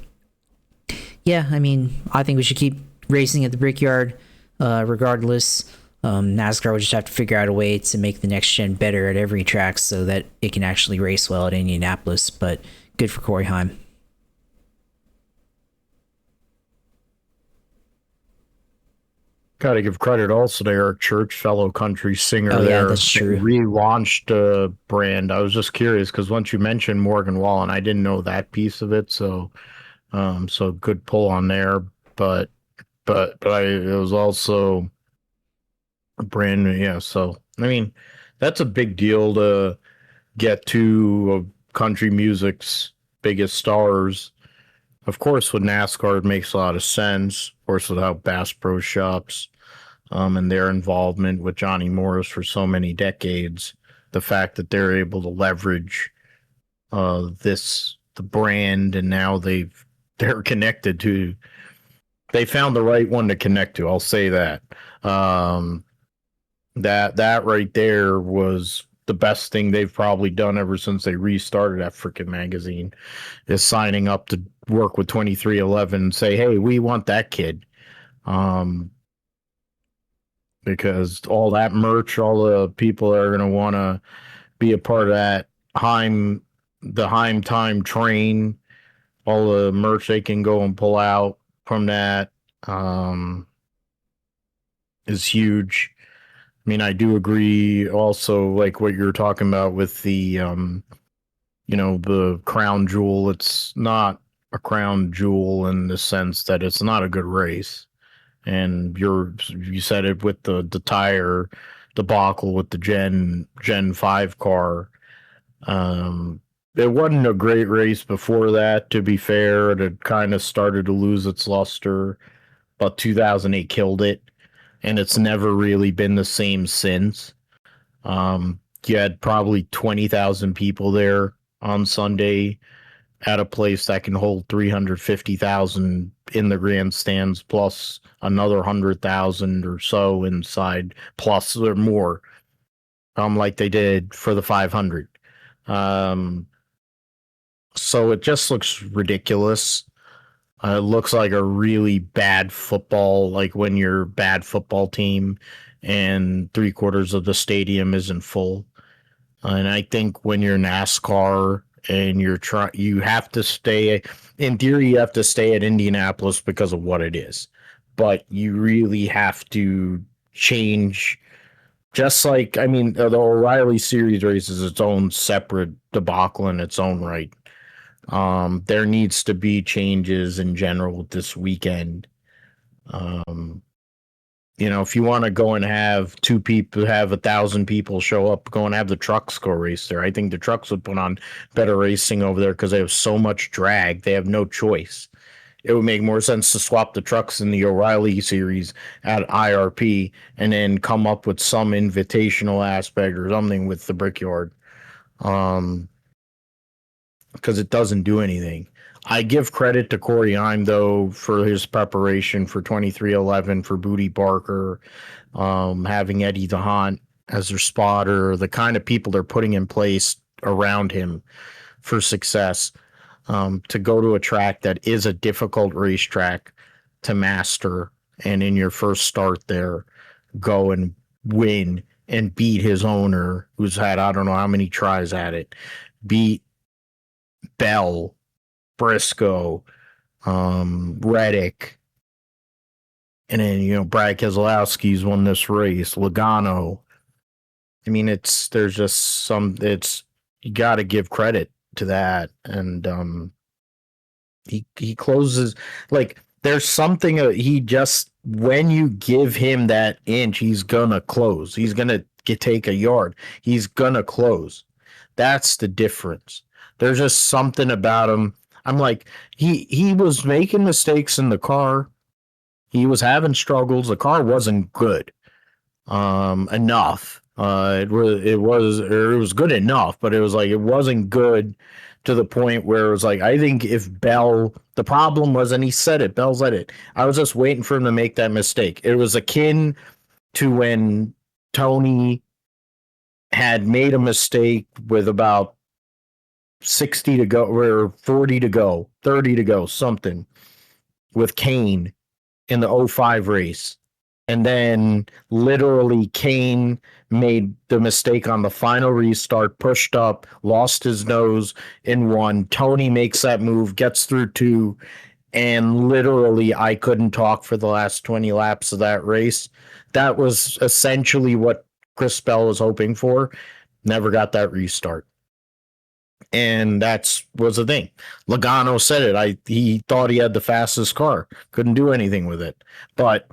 mean, I think we should keep racing at the Brickyard regardless. NASCAR would just have to figure out a way to make the next gen better at every track so that it can actually race well at Indianapolis. But good for Corey Heim.
Got to give credit also to Eric Church, fellow country singer.
Oh,
there.
yeah, that's true.
They relaunched a brand. I was just curious because once you mentioned Morgan Wallen, I didn't know that piece of it. So, so good pull on there. But it was also a brand new. Yeah. So, I mean, that's a big deal to get to country music's biggest stars. Of course, with NASCAR, it makes a lot of sense. Of course, with how Bass Pro Shops and their involvement with Johnny Morris for so many decades, the fact that they're able to leverage the brand, and now they're connected to. They found the right one to connect to. I'll say that. That right there was the best thing they've probably done ever since they restarted that freaking magazine, is signing up to work with 2311 and say, hey, we want that kid. Because all that merch, all the people are going to want to be a part of that the Heim Time train, all the merch they can go and pull out from that is huge. I mean, I do agree also, like what you're talking about with the, the crown jewel. It's not a crown jewel in the sense that it's not a good race. And you said it with the tire debacle with the Gen 5 car. It wasn't a great race before that, to be fair. It had kind of started to lose its luster, but 2008 killed it. And it's never really been the same since. You had probably 20,000 people there on Sunday at a place that can hold 350,000 in the grandstands, plus another 100,000 or so inside, plus or more, like they did for the 500. So it just looks ridiculous. It looks like a really bad football, like when you're a bad football team and 3/4 of the stadium isn't full. And I think when you're NASCAR and you have to stay, in theory, you have to stay at Indianapolis because of what it is. But you really have to change. Just like, I mean, the O'Reilly Series race is its own separate debacle in its own right. There needs to be changes in general this weekend. If you want to go and have 1,000 people show up, go and have the trucks go race there. I think the trucks would put on better racing over there because they have so much drag. They have no choice. It would make more sense to swap the trucks in the O'Reilly series at IRP and then come up with some invitational aspect or something with the Brickyard. Because it doesn't do anything. I give credit to Corey Heim, though, for his preparation for 2311, for Booty Barker, having Eddie DeHaan as their spotter, the kind of people they're putting in place around him for success, to go to a track that is a difficult racetrack to master and in your first start there, go and win and beat his owner, who's had I don't know how many tries at it, beat Bell, Briscoe, Reddick, and then Brad Keselowski's won this race, Logano. I mean, there's just it's you got to give credit to that, and he closes like there's something he just when you give him that inch, he's gonna close. He's gonna take a yard. He's gonna close. That's the difference. There's just something about him. I'm like he was making mistakes in the car. He was having struggles. The car wasn't good enough. It was good enough, but it was like it wasn't good to the point where it was like I think if Bell, the problem was, and he said it, Bell said it. I was just waiting for him to make that mistake. It was akin to when Tony had made a mistake with about 60 to go or 40 to go, 30 to go, something with Kane in the 05 race. And then literally Kane made the mistake on the final restart, pushed up, lost his nose in one. Tony makes that move, gets through two, and literally I couldn't talk for the last 20 laps of that race. That was essentially what Chris Bell was hoping for. Never got that restart. And that was the thing. Logano said it. He thought he had the fastest car. Couldn't do anything with it. But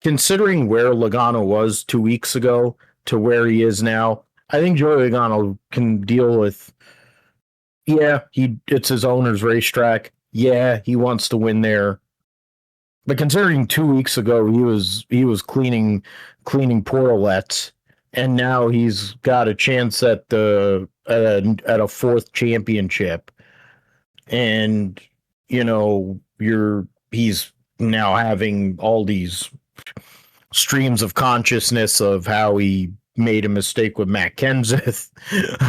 considering where Logano was 2 weeks ago to where he is now, I think Joey Logano can deal with, it's his owner's racetrack. Yeah, he wants to win there. But considering 2 weeks ago he was cleaning portalets, and now he's got a chance at a fourth championship, and he's now having all these streams of consciousness of how he made a mistake with Matt Kenseth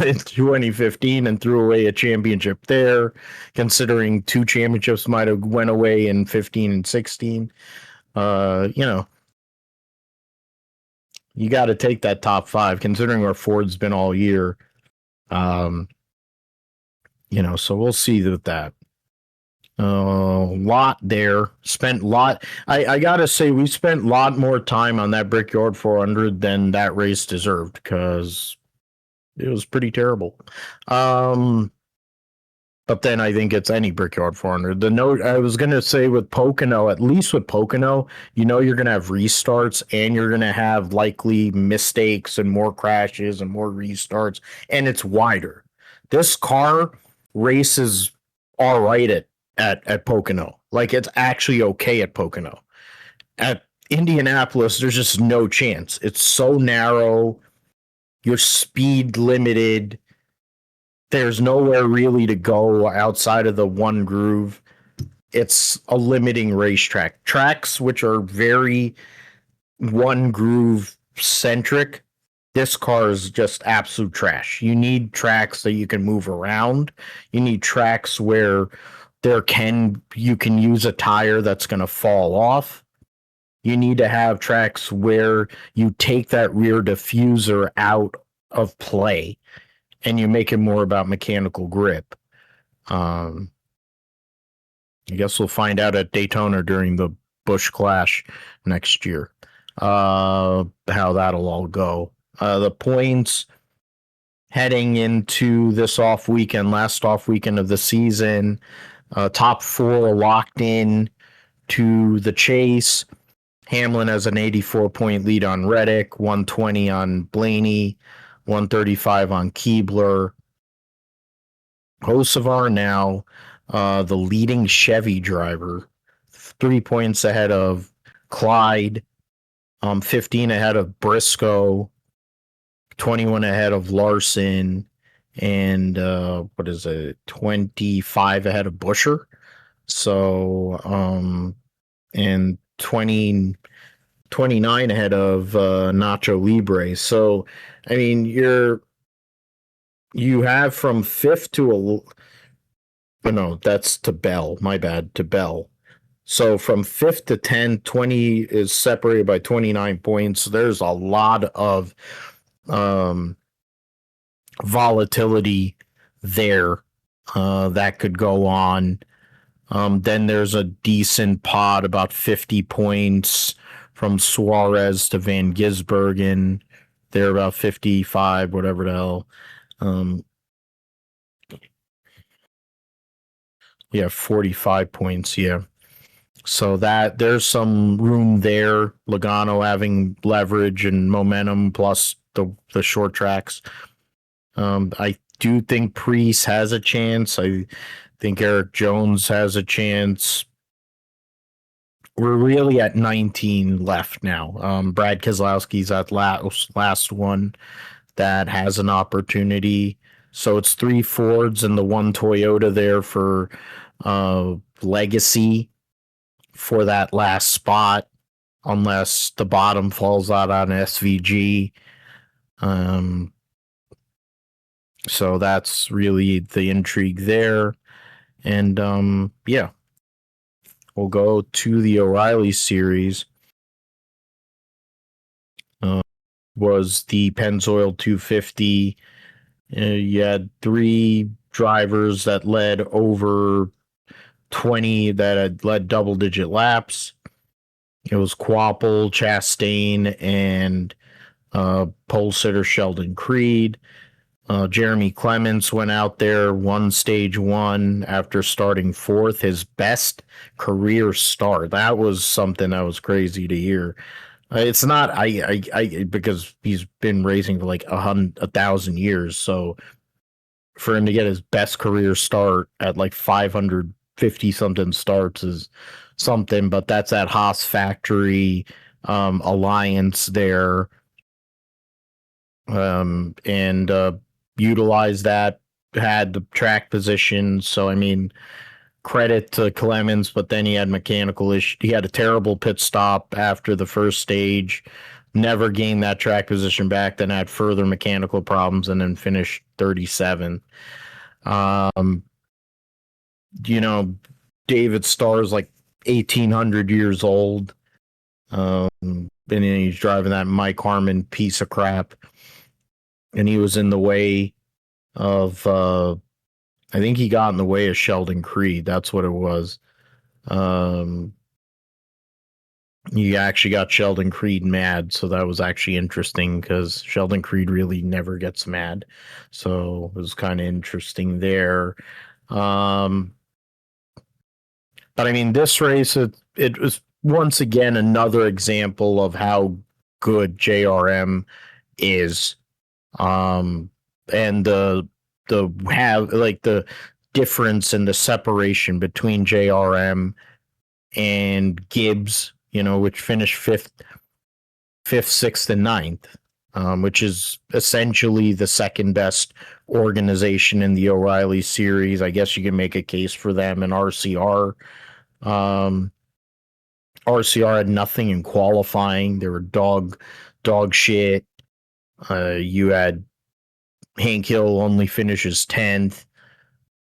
in 2015 and threw away a championship there, considering two championships might have went away in 15 and 16. You got to take that top five, considering where Ford's been all year. So we'll see with that. Lot there. Spent lot. I gotta say, we spent a lot more time on that Brickyard 400 than that race deserved, because it was pretty terrible. But then I think it's any Brickyard 400. The note I was gonna say with Pocono, at least with Pocono, you're gonna have restarts, and you're gonna have likely mistakes and more crashes and more restarts, and it's wider. This car races all right at Pocono. Like, it's actually okay at Pocono. At Indianapolis, there's just no chance. It's so narrow. You're speed limited. There's nowhere really to go outside of the one groove. It's a limiting racetrack. Tracks which are very one groove centric, this car is just absolute trash. You need tracks that you can move around. You need tracks where you can use a tire that's going to fall off. You need to have tracks where you take that rear diffuser out of play and you make it more about mechanical grip. I guess we'll find out at Daytona during the Busch Clash next year how that'll all go. The points heading into this last off weekend of the season, top four locked in to the chase. Hamlin has an 84-point lead on Reddick, 120 on Blaney, 135 on Keebler. Hocevar now the leading Chevy driver, 3 points ahead of Clyde, 15 ahead of Briscoe, 21 ahead of Larson, and 25 ahead of Buescher. So and 29 ahead of Nacho Libre. So I mean, you have from fifth to no, that's to Bell. My bad, to Bell. So from 5th to 10th, 20 is separated by 29 points. There's a lot of um, volatility there that could go on. Then there's a decent pod, about 50 points from Suarez to Van Gisbergen. They're about 55, whatever the hell. Yeah, 45 points. Yeah. So that there's some room there. Logano having leverage and momentum plus the short tracks. I do think Priest has a chance. I think Eric Jones has a chance. We're really at 19 left now. Brad Keselowski's at last one that has an opportunity. So it's 3 Fords and the 1 Toyota there for legacy for that last spot, unless the bottom falls out on SVG. So that's really the intrigue there. And yeah, we'll go to the O'Reilly series. Was the Pennzoil 250. You had 3 drivers that led over 20 that had led double-digit laps. It was Quapple, Chastain, and pole sitter Sheldon Creed. Jeremy Clements went out there, won stage 1 after starting 4th, his best career start. That was something that was crazy to hear. It's not I because he's been racing for like 1,000 years. So for him to get his best career start at like 550 something starts is something. But that's at Haas Factory Alliance there, and utilized that, had the track position. So I mean, credit to Clemens, but then he had mechanical issues. He had a terrible pit stop after the first stage, never gained that track position back, then had further mechanical problems, and then finished 37th. David Starr's like 1,800 years old, and he's driving that Mike Harmon piece of crap, and he was in the way of I think he got in the way of Sheldon Creed. That's what it was. He actually got Sheldon Creed mad, so that was actually interesting because Sheldon Creed really never gets mad. So it was kind of interesting there. But I mean, this race, it was once again another example of how good JRM is. And the difference in the separation between JRM and Gibbs, which finished fifth, 6th, and 9th, which is essentially the second best organization in the O'Reilly series. I guess you can make a case for them. And RCR. RCR had nothing in qualifying. They were dog shit. You had Hank Hill only finishes 10th.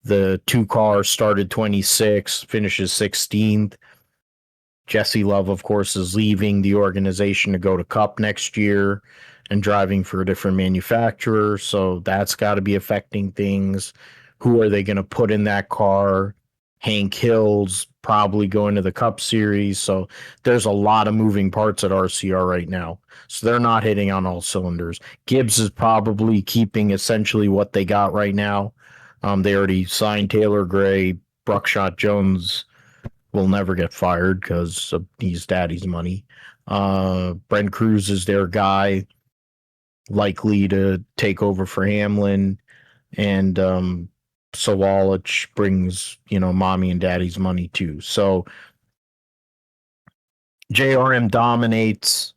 The 2 car started 26th, finishes 16th. Jesse Love, of course, is leaving the organization to go to Cup next year and driving for a different manufacturer. So that's got to be affecting things. Who are they going to put in that car? Hank Hill's probably going to the Cup Series. So there's a lot of moving parts at RCR right now. So they're not hitting on all cylinders. Gibbs is probably keeping essentially what they got right now. They already signed Taylor Gray. Bruckshot Jones will never get fired because he's daddy's money. Brent Cruz is their guy, likely to take over for Hamlin. And Sawalich brings, mommy and daddy's money too. So JRM dominates,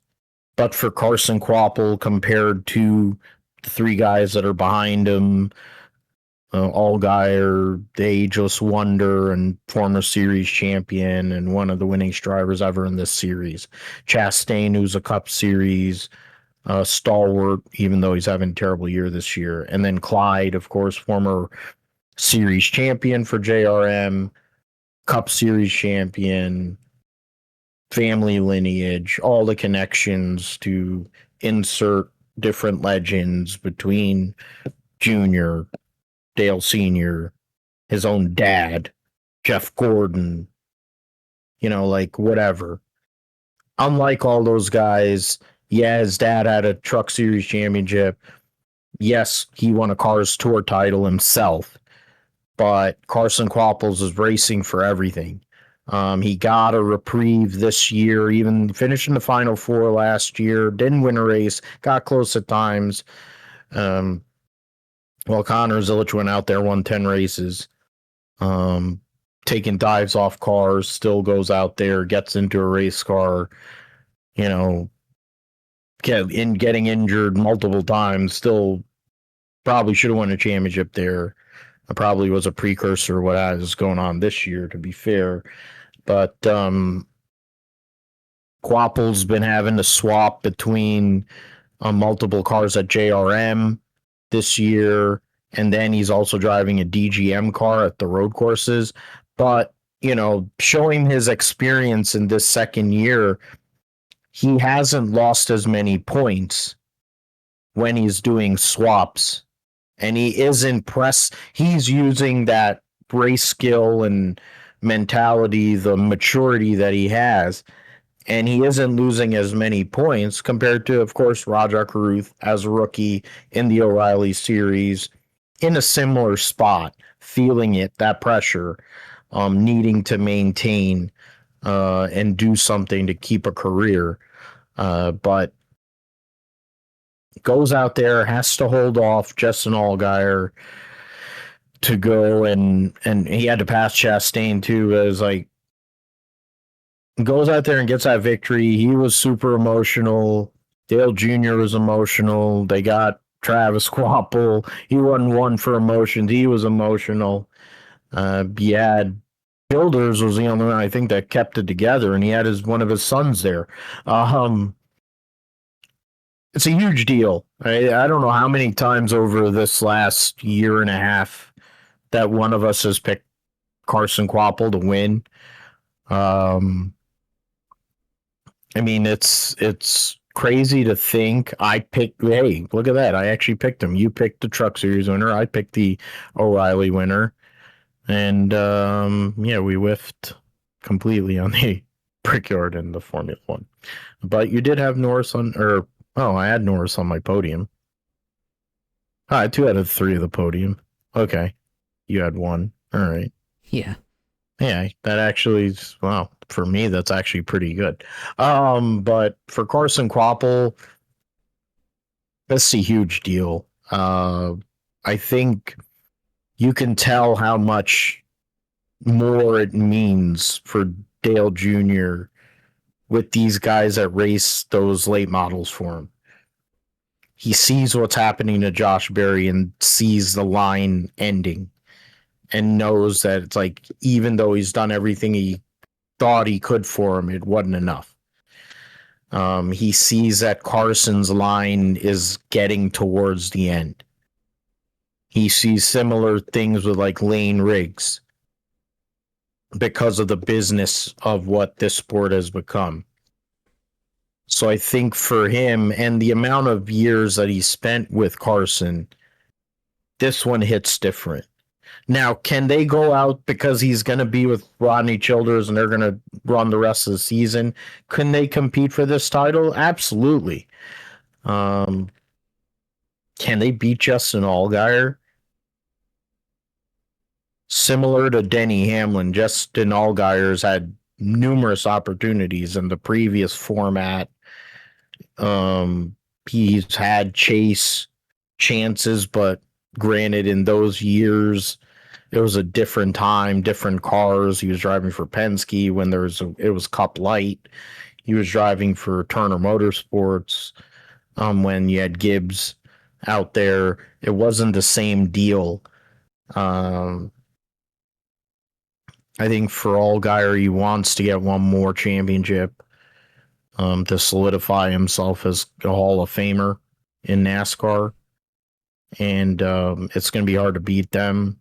but for Carson Quapple compared to the 3 guys that are behind him, Allgaier, the ageless wonder and former series champion and one of the winningest drivers ever in this series. Chastain, who's a Cup Series stalwart, even though he's having a terrible year this year. And then Clyde, of course, former series champion for JRM. Cup Series champion, family lineage, all the connections to insert different legends between Junior, Dale Sr., his own dad, Jeff Gordon, like whatever. Unlike all those guys, yeah, his dad had a Truck Series championship. Yes, he won a Cars Tour title himself, but Carson Quapples is racing for everything. He got a reprieve this year, even finished in the Final Four last year, didn't win a race, got close at times. While Connor Zilic went out there, won 10 races, taking dives off cars, still goes out there, gets into a race car, getting injured multiple times, still probably should have won a championship there. It probably was a precursor of what is going on this year, to be fair. But Quapple's been having to swap between multiple cars at JRM this year, and then he's also driving a DGM car at the road courses. But, showing his experience in this second year, he hasn't lost as many points when he's doing swaps. And he isn't he's using that race skill and mentality, the maturity that he has, and he isn't losing as many points compared to, of course, Rajah Caruth as a rookie in the O'Reilly series in a similar spot, feeling that pressure, needing to maintain and do something to keep a career. But goes out there, has to hold off Justin Allgaier to go, and he had to pass Chastain too. As like, goes out there and gets that victory. He was super emotional. Dale Jr. was emotional. They got Travis Quapple. He wasn't one for emotions. He was emotional. He had Childers was the only one I think that kept it together, and he had one of his sons there. It's a huge deal. I don't know how many times over this last year and a half that one of us has picked Carson Quapple to win. I mean, it's crazy to think I picked. Hey, look at that! I actually picked him. You picked the Truck Series winner. I picked the O'Reilly winner, and yeah, we whiffed completely on the Brickyard and the Formula One. But you did have Norris I had Norris on my podium. I had 2 out of 3 of the podium. Okay, you had 1. All right.
Yeah.
Yeah, that actually is, wow, for me, that's actually pretty good. But for Carson Quapple, that's a huge deal. I think you can tell how much more it means for Dale Jr. with these guys that race those late models for him. He sees what's happening to Josh Berry and sees the line ending and knows that it's like, even though he's done everything he thought he could for him, it wasn't enough. He sees that Carson's line is getting towards the end. He sees similar things with like Lane Riggs because of the business of what this sport has become. So I think for him and the amount of years that he spent with Carson, this one hits different. Now, can they go out because he's going to be with Rodney Childers and they're going to run the rest of the season? Can they compete for this title? Absolutely. Can they beat Justin Allgaier? Similar to Denny Hamlin, Justin Allgaier's had numerous opportunities in the previous format. He's had chase chances, but granted, in those years, it was a different time, different cars. He was driving for Penske when it was Cup Light. He was driving for Turner Motorsports when you had Gibbs out there. It wasn't the same deal. I think for Allgaier, he wants to get one more championship to solidify himself as a Hall of Famer in NASCAR. And it's going to be hard to beat them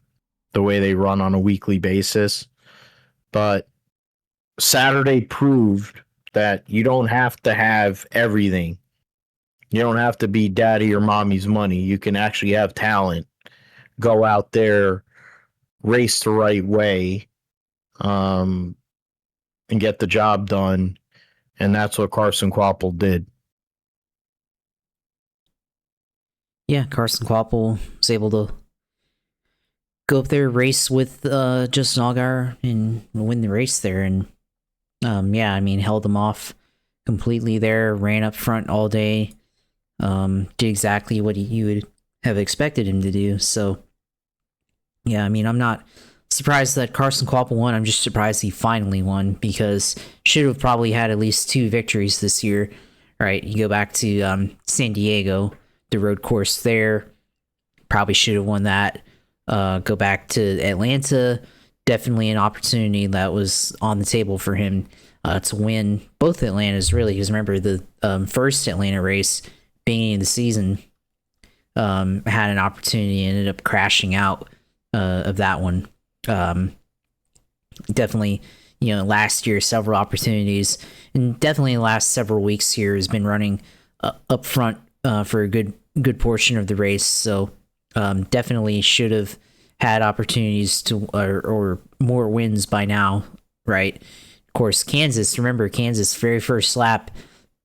the way they run on a weekly basis. but Saturday proved that you don't have to have everything. You don't have to be daddy or mommy's money. You can actually have talent, go out there, race the right way, and get the job done. And that's what Carson Kvapil did.
Yeah, Carson Kvapil was able to go up there, race with Justin Allgaier, and win the race there. And yeah, I mean, held them off completely there, ran up front all day, did exactly what you would have expected him to do. So, yeah, I mean, I'm not surprised that Carson Kvapil won. I'm just surprised he finally won, because should have probably had at least 2 victories this year. Right, you go back to San Diego, the road course there, probably should have won that. Go back to Atlanta, definitely an opportunity that was on the table for him to win both Atlantas, really, because remember the first Atlanta race, beginning of the season, had an opportunity and ended up crashing out of that one. Definitely, last year, several opportunities, and definitely the last several weeks here has been running up front for a good portion of the race. So definitely should have had opportunities to or more wins by now, right? Of course, Kansas, very first lap,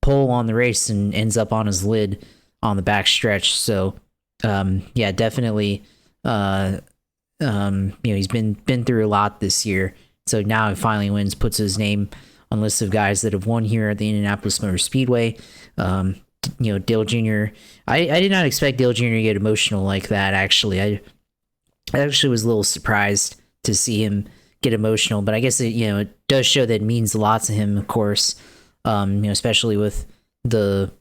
pole on the race and ends up on his lid on the back stretch. So yeah, definitely he's been through a lot this year. So now he finally wins, puts his name on lists of guys that have won here at the Indianapolis Motor Speedway. Dale Jr. I did not expect Dale Jr. to get emotional like that, actually. I actually was a little surprised to see him get emotional, but I guess it does show that it means a lot to him, of course, especially with the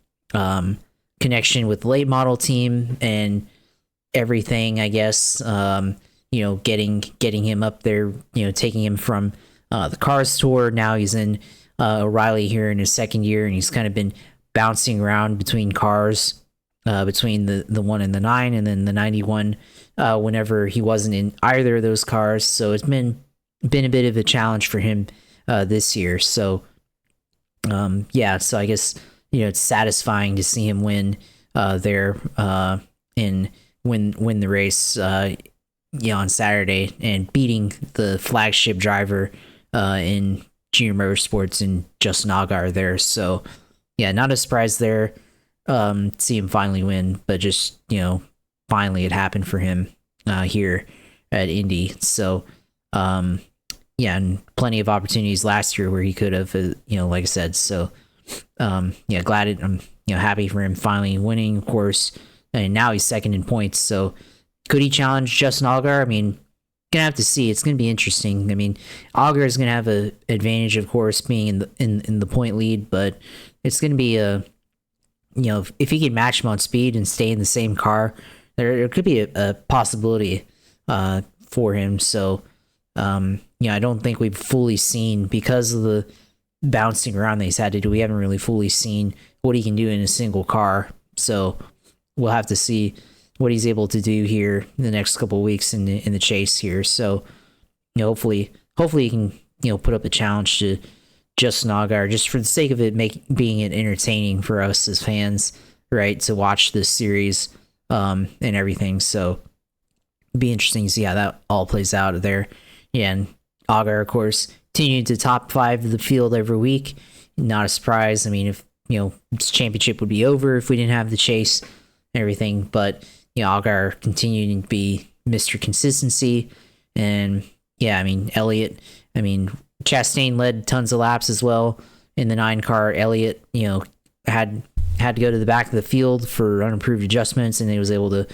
connection with the late model team and everything, I guess, getting him up there, taking him from the Cars Tour. Now he's in O'Reilly here in his second year, and he's kind of been bouncing around between cars, between the 1 and the 9, and then the 91 whenever he wasn't in either of those cars. So it's been a bit of a challenge for him this year. So yeah, so I guess it's satisfying to see him win there and win the race on Saturday, and beating the flagship driver in Junior Motorsports and Justin Allgaier there. So yeah, not a surprise there. See him finally win, but just finally it happened for him here at Indy. So yeah, and plenty of opportunities last year where he could have, like I said. So yeah, glad I'm happy for him finally winning, of course. And now he's second in points. So could he challenge Justin Allgaier? I mean, gonna have to see. It's gonna be interesting. I mean, Allgaier is gonna have an advantage, of course, being in the point lead, but it's gonna be if he can match him on speed and stay in the same car, there could be a possibility for him. So I don't think we've fully seen, because of the bouncing around that he's had to do, we haven't really fully seen what he can do in a single car. So we'll have to see what he's able to do here in the next couple of weeks in the chase here. So hopefully he can put up a challenge to Justin Allgaier, just for the sake of it being it entertaining for us as fans, right, to watch this series and everything. So it'd be interesting to see how that all plays out there. Yeah, and Allgaier, of course, continued to top 5 of the field every week. Not a surprise. I mean, if this championship would be over if we didn't have the chase and everything, but Allgaier continuing to be Mr. Consistency. And yeah, I mean, Elliott, Chastain led tons of laps as well in the 9 car. Elliott, had to go to the back of the field for unimproved adjustments, and he was able to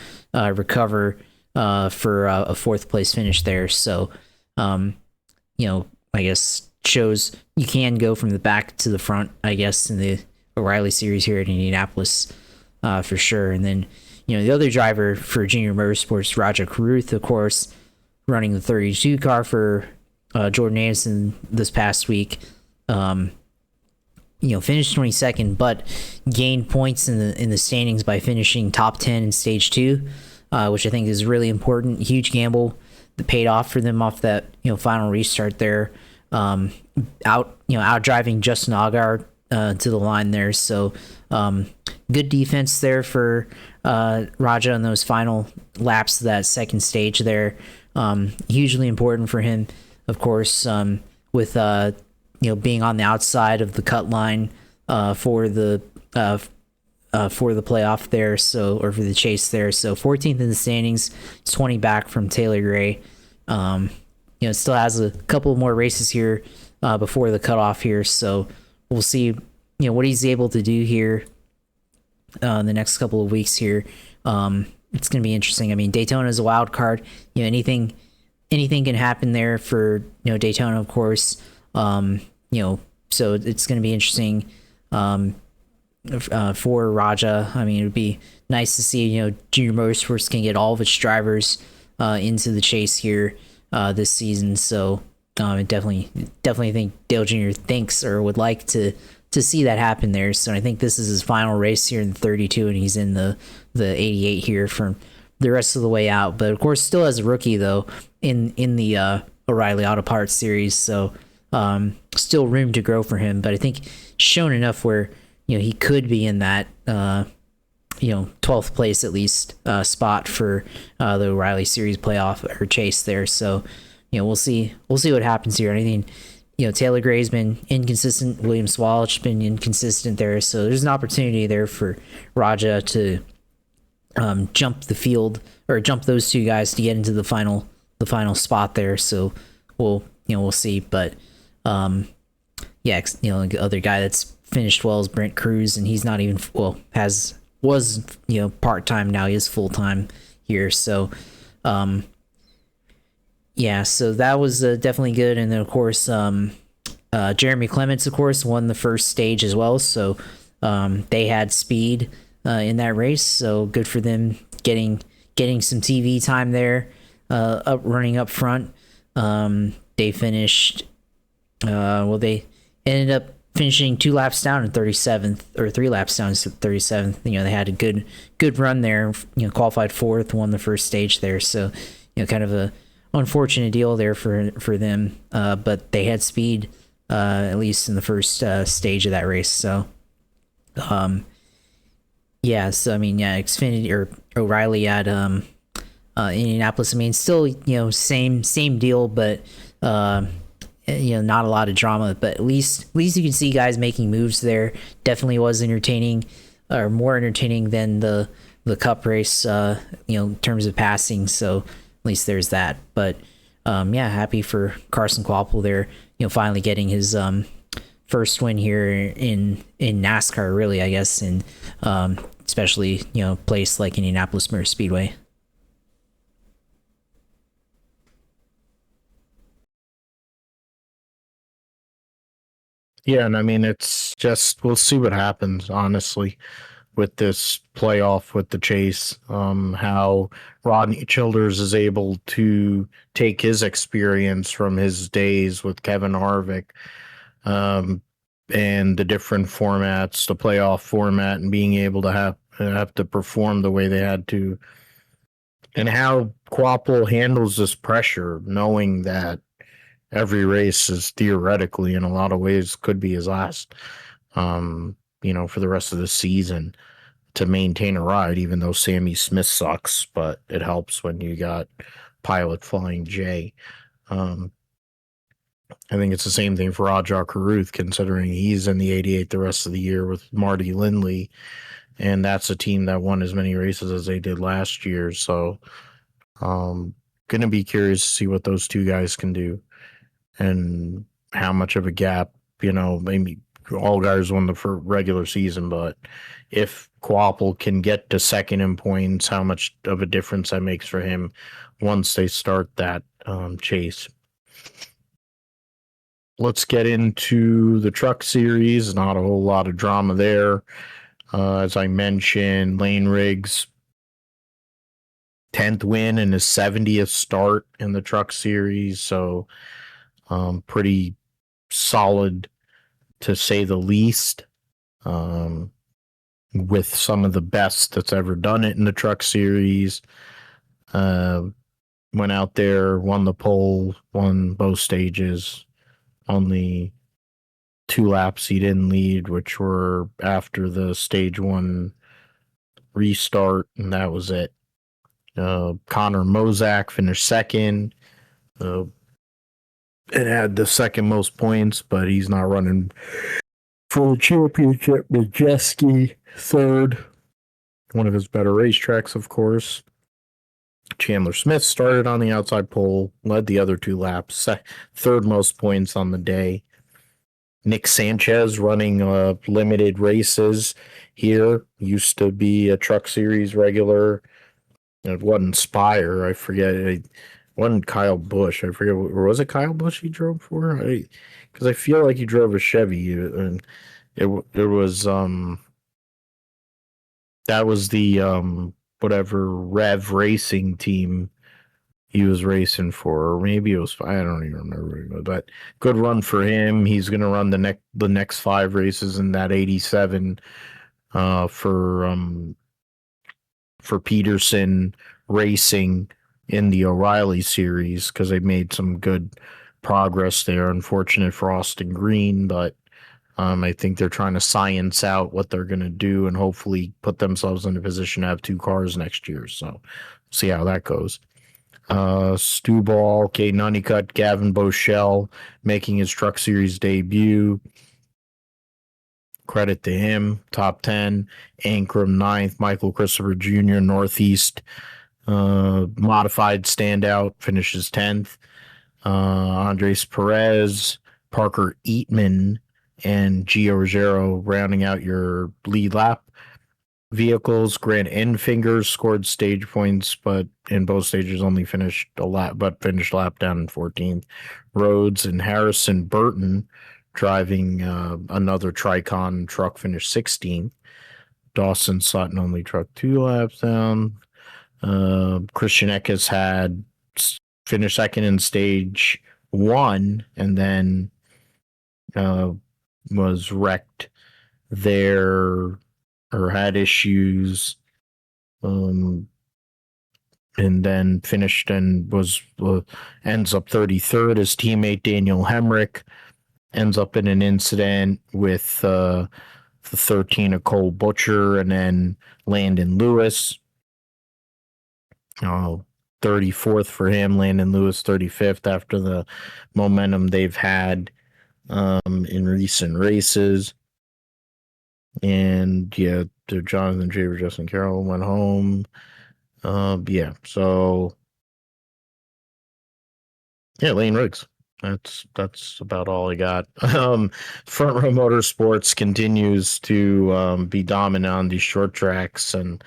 recover for a 4th place finish there. So, I guess shows you can go from the back to the front, I guess, in the O'Reilly series here at Indianapolis for sure. And then, the other driver for Junior Motorsports, Roger Caruth, of course, running the 32 car for Jordan Anderson this past week, finished 22nd, but gained points in the standings by finishing top 10 in stage 2, which I think is really important. Huge gamble that paid off for them off that final restart there out driving Justin Allgaier to the line there. So good defense there for Raja in those final laps of that second stage there. Hugely important for him, of course, with being on the outside of the cut line for the playoff there, so, or for the chase there. So 14th in the standings, 20 back from Taylor Gray. Still has a couple more races here before the cutoff here, so we'll see what he's able to do here in the next couple of weeks here. It's going to be interesting. I mean, Daytona is a wild card. Anything can happen there for Daytona, of course. So it's going to be interesting for Raja. I mean, it would be nice to see Junior Motorsports can get all of its drivers into the chase here this season. So I definitely think Dale Jr. thinks or would like to see that happen there. So I think this is his final race here in the 32, and he's in the 88 here from the rest of the way out. But of course, still as a rookie though in the O'Reilly Auto Parts series. So still room to grow for him. But I think shown enough where he could be in that 12th place at least spot for the O'Reilly Series playoff or chase there. So we'll see what happens here. Anything. Taylor Gray's been inconsistent. William Swalch's been inconsistent there. So there's an opportunity there for Raja to jump the field or jump those two guys to get into the final spot there. So we'll see. But the other guy that's finished well is Brent Cruz, and he's not even was part-time. Now he is full-time here. So so that was definitely good. And then of course Jeremy Clements of course won the first stage as well, so they had speed in that race, so good for them getting some TV time there, running up front. They finished they ended up finishing 2 laps down in 37th, or 3 laps down in 37th. They had a good run there, qualified 4th, won the first stage there. So kind of a unfortunate deal there for them, but they had speed at least in the first stage of that race. So Xfinity or O'Reilly at Indianapolis, I mean, still same deal, but not a lot of drama, but at least you can see guys making moves there. Definitely was entertaining, or more entertaining than the cup race in terms of passing. So at least there's that. But happy for Carson Kvapil there, finally getting his first win here in NASCAR, really, I guess, and especially place like Indianapolis Motor Speedway.
Yeah, and I mean, it's just, we'll see what happens, honestly, with this playoff with the chase. How Rodney Childers is able to take his experience from his days with Kevin Harvick, and the different formats, the playoff format, and being able to have to perform the way they had to, and how Kvapil handles this pressure, knowing that every race is theoretically, in a lot of ways, could be his last, for the rest of the season, to maintain a ride, even though Sammy Smith sucks, but it helps when you got pilot Flying J. I think it's the same thing for Rajah Caruth, considering he's in the 88 the rest of the year with Marty Lindley, and that's a team that won as many races as they did last year. So going to be curious to see what those two guys can do, and how much of a gap, maybe all guys won the regular season, but if Kvapil can get to second in points, how much of a difference that makes for him once they start that chase. Let's get into the truck series. Not a whole lot of drama there. As I mentioned, Lane Riggs, 10th win and his 70th start in the truck series. So pretty solid, to say the least, with some of the best that's ever done it in the truck series. Went out there, won the pole, won both stages. only 2 laps he didn't lead, which were after the stage 1 restart, and that was it. Connor Mozak finished second. It had the second most points, but he's not running for a championship. Majeski third. One of his better racetracks, of course. Chandler Smith started on the outside pole, led the other 2 laps, third most points on the day. Nick Sanchez running limited races here, used to be a Truck Series regular. It wasn't Spire, I forget. It wasn't Kyle Busch. I forget, or was it Kyle Busch he drove for? Because I feel like he drove a Chevy, and it was that was the whatever Rev Racing team he was racing for, or maybe it was, I don't even remember, but good run for him. He's going to run the next 5 races in that 87 for Peterson Racing in the O'Reilly series, because they made some good progress there. Unfortunate for Austin Green, but I think they're trying to science out what they're going to do and hopefully put themselves in a position to have 2 cars next year. So see how that goes. Stu Ball, Caden Honeycutt, Gavin Boschel making his Truck Series debut. Credit to him. Top 10. Ankrum 9th. Michael Christopher Jr. Northeast modified standout finishes 10th. Andres Perez, Parker Eatman, and Gio Ruggiero rounding out your lead lap vehicles. Grant Enfingers scored stage points, but in both stages only finished lap down in 14th. Rhodes and Harrison Burton driving another Tricon truck finished 16th. Dawson Sutton only truck 2 laps down. Christian Eckes had finished second in stage 1 and then was wrecked there, or had issues, and then finished and was ends up 33rd. His teammate Daniel Hemrick ends up in an incident with the 13 of Cole Butcher, and then Landon Lewis. 34th for him. Landon Lewis 35th after the momentum they've had in recent races. And yeah, Jonathan Jaber, Justin Carroll went home. So yeah, Lane Riggs. That's about all I got. Front Row Motorsports continues to be dominant on these short tracks, and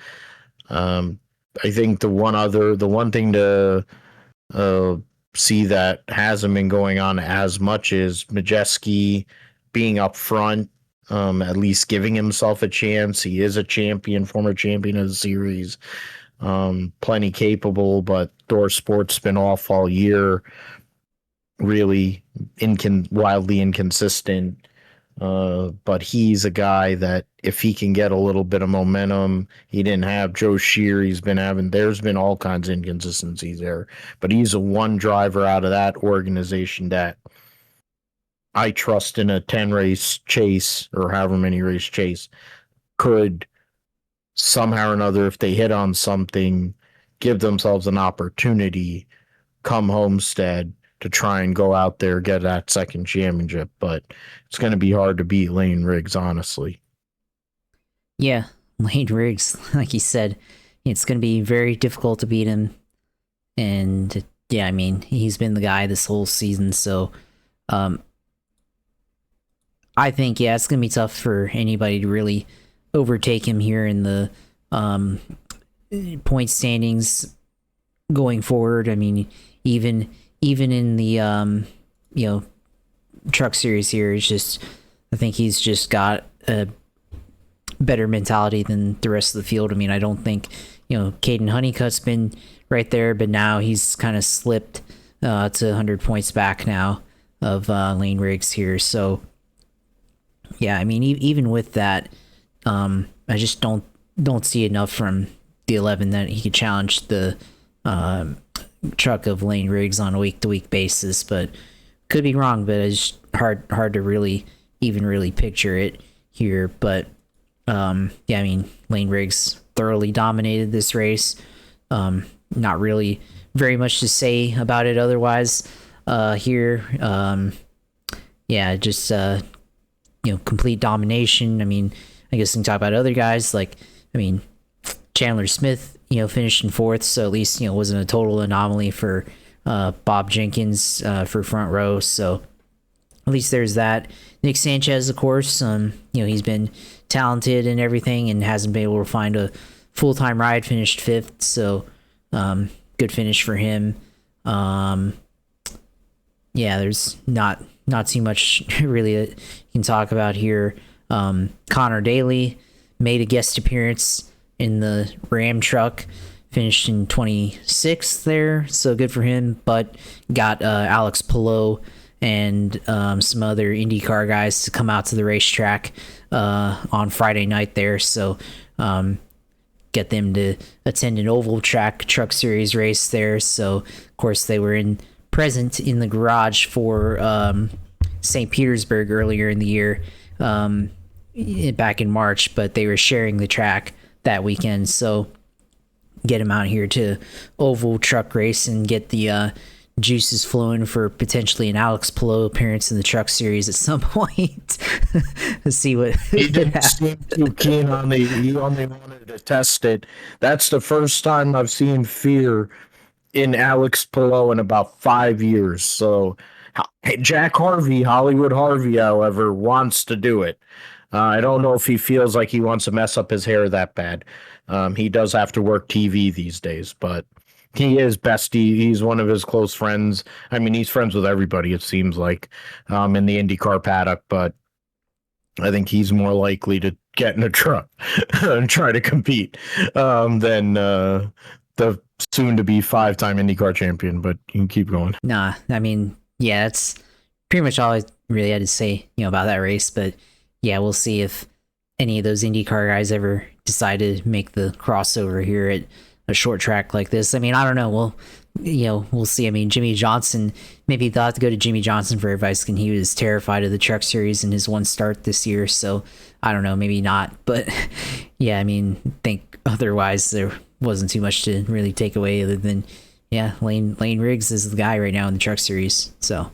I think the one thing to see that hasn't been going on as much is Majeski being up front, at least giving himself a chance. He is a champion, former champion of the series, plenty capable, but Thor Sport's been off all year, really wildly inconsistent. But he's a guy that if he can get a little bit of momentum, he didn't have Joe Shear. There's been all kinds of inconsistencies there, but he's a one driver out of that organization that I trust in a 10 race chase, or however many race chase, could somehow or another, if they hit on something, give themselves an opportunity come Homestead to try and go out there, get that second championship. But it's going to be hard to beat Lane Riggs, honestly.
Yeah, Lane Riggs, like you said, it's going to be very difficult to beat him. And yeah, I mean, he's been the guy this whole season. So I think, yeah, it's going to be tough for anybody to really overtake him here in the point standings going forward. I mean, even in the Truck Series here, it's just, I think he's just got a better mentality than the rest of the field. I mean, I don't think, Caden Honeycutt's been right there, but now he's kind of slipped to 100 points back now of Lane Riggs here. So yeah, I mean, even with that, I just don't see enough from the 11 that he could challenge the truck of Lane Riggs on a week-to-week basis. But could be wrong, but it's hard to really picture it here. But yeah, I mean, Lane Riggs thoroughly dominated this race. Not really very much to say about it otherwise here. Yeah, just complete domination. I mean, I guess we can talk about other guys like, I mean, Chandler Smith, finished in fourth, so at least wasn't a total anomaly for Bob Jenkins for front row. So at least there's that. Nick Sanchez, of course, he's been talented and everything, and hasn't been able to find a full-time ride. Finished fifth, so good finish for him. Yeah, there's not too much really that you can talk about here. Connor Daly made a guest appearance in the Ram truck, finished in 26th there, so good for him, but got Alex Palou and some other IndyCar guys to come out to the racetrack on Friday night there, so get them to attend an oval track Truck Series race there. So of course they were present in the garage for St. Petersburg earlier in the year, back in March, but they were sharing the track that weekend, so get him out here to oval truck race and get the juices flowing for potentially an Alex Palou appearance in the Truck Series at some point. Let's see what
he didn't seem too keen on the. He only wanted to test it. That's the first time I've seen fear in Alex Palou in about 5 years. So Jack Harvey, Hollywood Harvey, however, wants to do it. I don't know if he feels like he wants to mess up his hair that bad. He does have to work TV these days, but he is bestie. He's one of his close friends. I mean, he's friends with everybody, it seems like, in the IndyCar paddock, but I think he's more likely to get in a truck and try to compete than the soon-to-be 5-time IndyCar champion, but you can keep going.
Nah, I mean, yeah, that's pretty much all I really had to say, about that race, but yeah, we'll see if any of those IndyCar guys ever decide to make the crossover here at a short track like this. I mean, I don't know. We'll see. I mean, Jimmy Johnson, maybe they'll have to go to Jimmy Johnson for advice, and he was terrified of the Truck Series in his one start this year. So I don't know, maybe not. But yeah, I mean, think otherwise there wasn't too much to really take away other than, yeah, Lane Riggs is the guy right now in the Truck Series. So.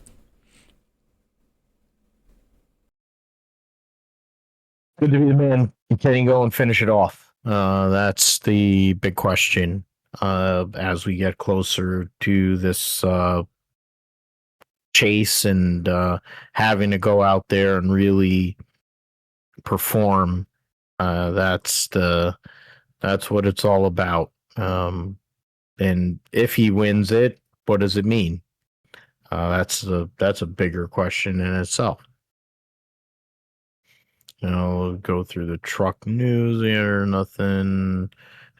Good to be the man. Can he go and finish it off? That's the big question as we get closer to this chase and having to go out there and really perform. That's what it's all about. And if he wins it, what does it mean? That's a bigger question in itself. Go through the truck news here. Nothing.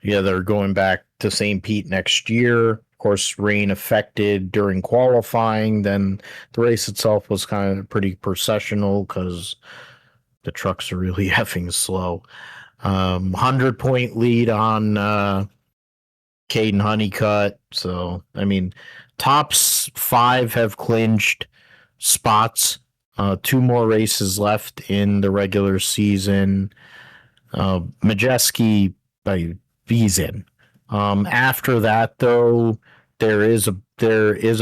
Yeah, they're going back to St. Pete next year. Of course, rain affected during qualifying. Then the race itself was kind of pretty processional because the trucks are really effing slow. 100-point lead on Caden Honeycutt. So, I mean, tops 5 have clinched spots. 2 more races left in the regular season. Majeski, he's in. After that, though, there is a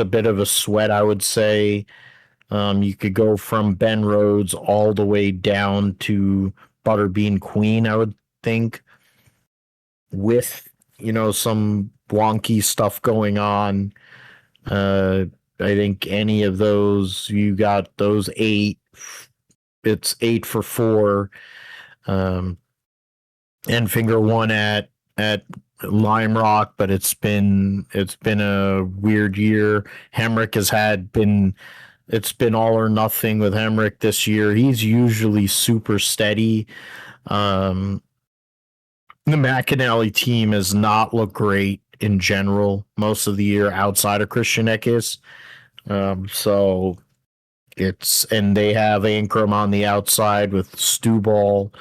bit of a sweat, I would say. You could go from Ben Rhodes all the way down to Butterbean Queen, I would think, with some wonky stuff going on. I think any of those, you got those 8. It's 8 for 4. And finger 1 at Lime Rock, but it's been a weird year. Hemrick it's been all or nothing with Hemrick this year. He's usually super steady. The McAnally team has not looked great in general most of the year outside of Christian Eckes. So and they have Ankrum on the outside with Stuball.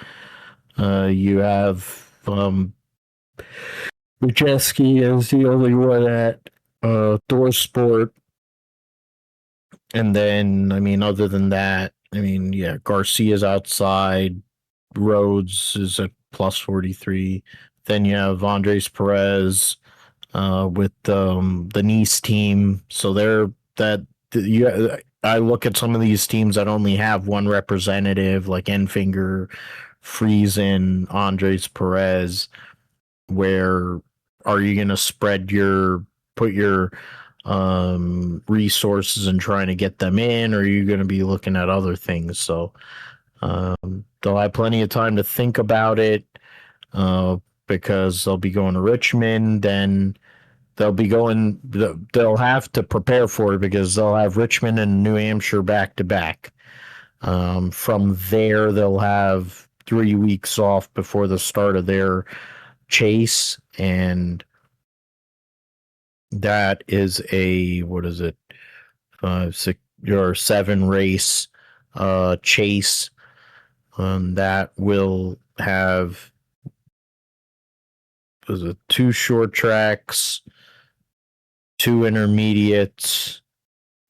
You have Majeski is the only one at Thorsport. And then, I mean, other than that, I mean, yeah, Garcia's outside. Rhodes is at plus 43. Then you have Andres Perez with the Nice team. So they're that you. I look at some of these teams that only have one representative, like Enfinger, Friesen, Andres Perez. Where are you going to put your resources and trying to get them in, or are you going to be looking at other things? So they'll have plenty of time to think about it uh, because they'll be going to Richmond. Then they'll have to prepare for it because they'll have Richmond and New Hampshire back to back. From there, they'll have 3 weeks off before the start of their chase. And that is what is it? 6 or 7 race chase. That will have was it 2 short tracks, 2 intermediates,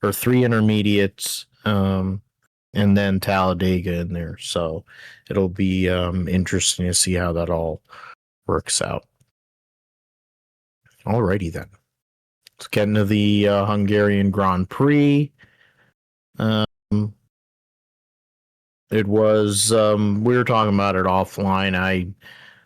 or 3 intermediates, and then Talladega in there. So it'll be interesting to see how that all works out. Alrighty then. Let's get into the Hungarian Grand Prix. It was we were talking about it offline.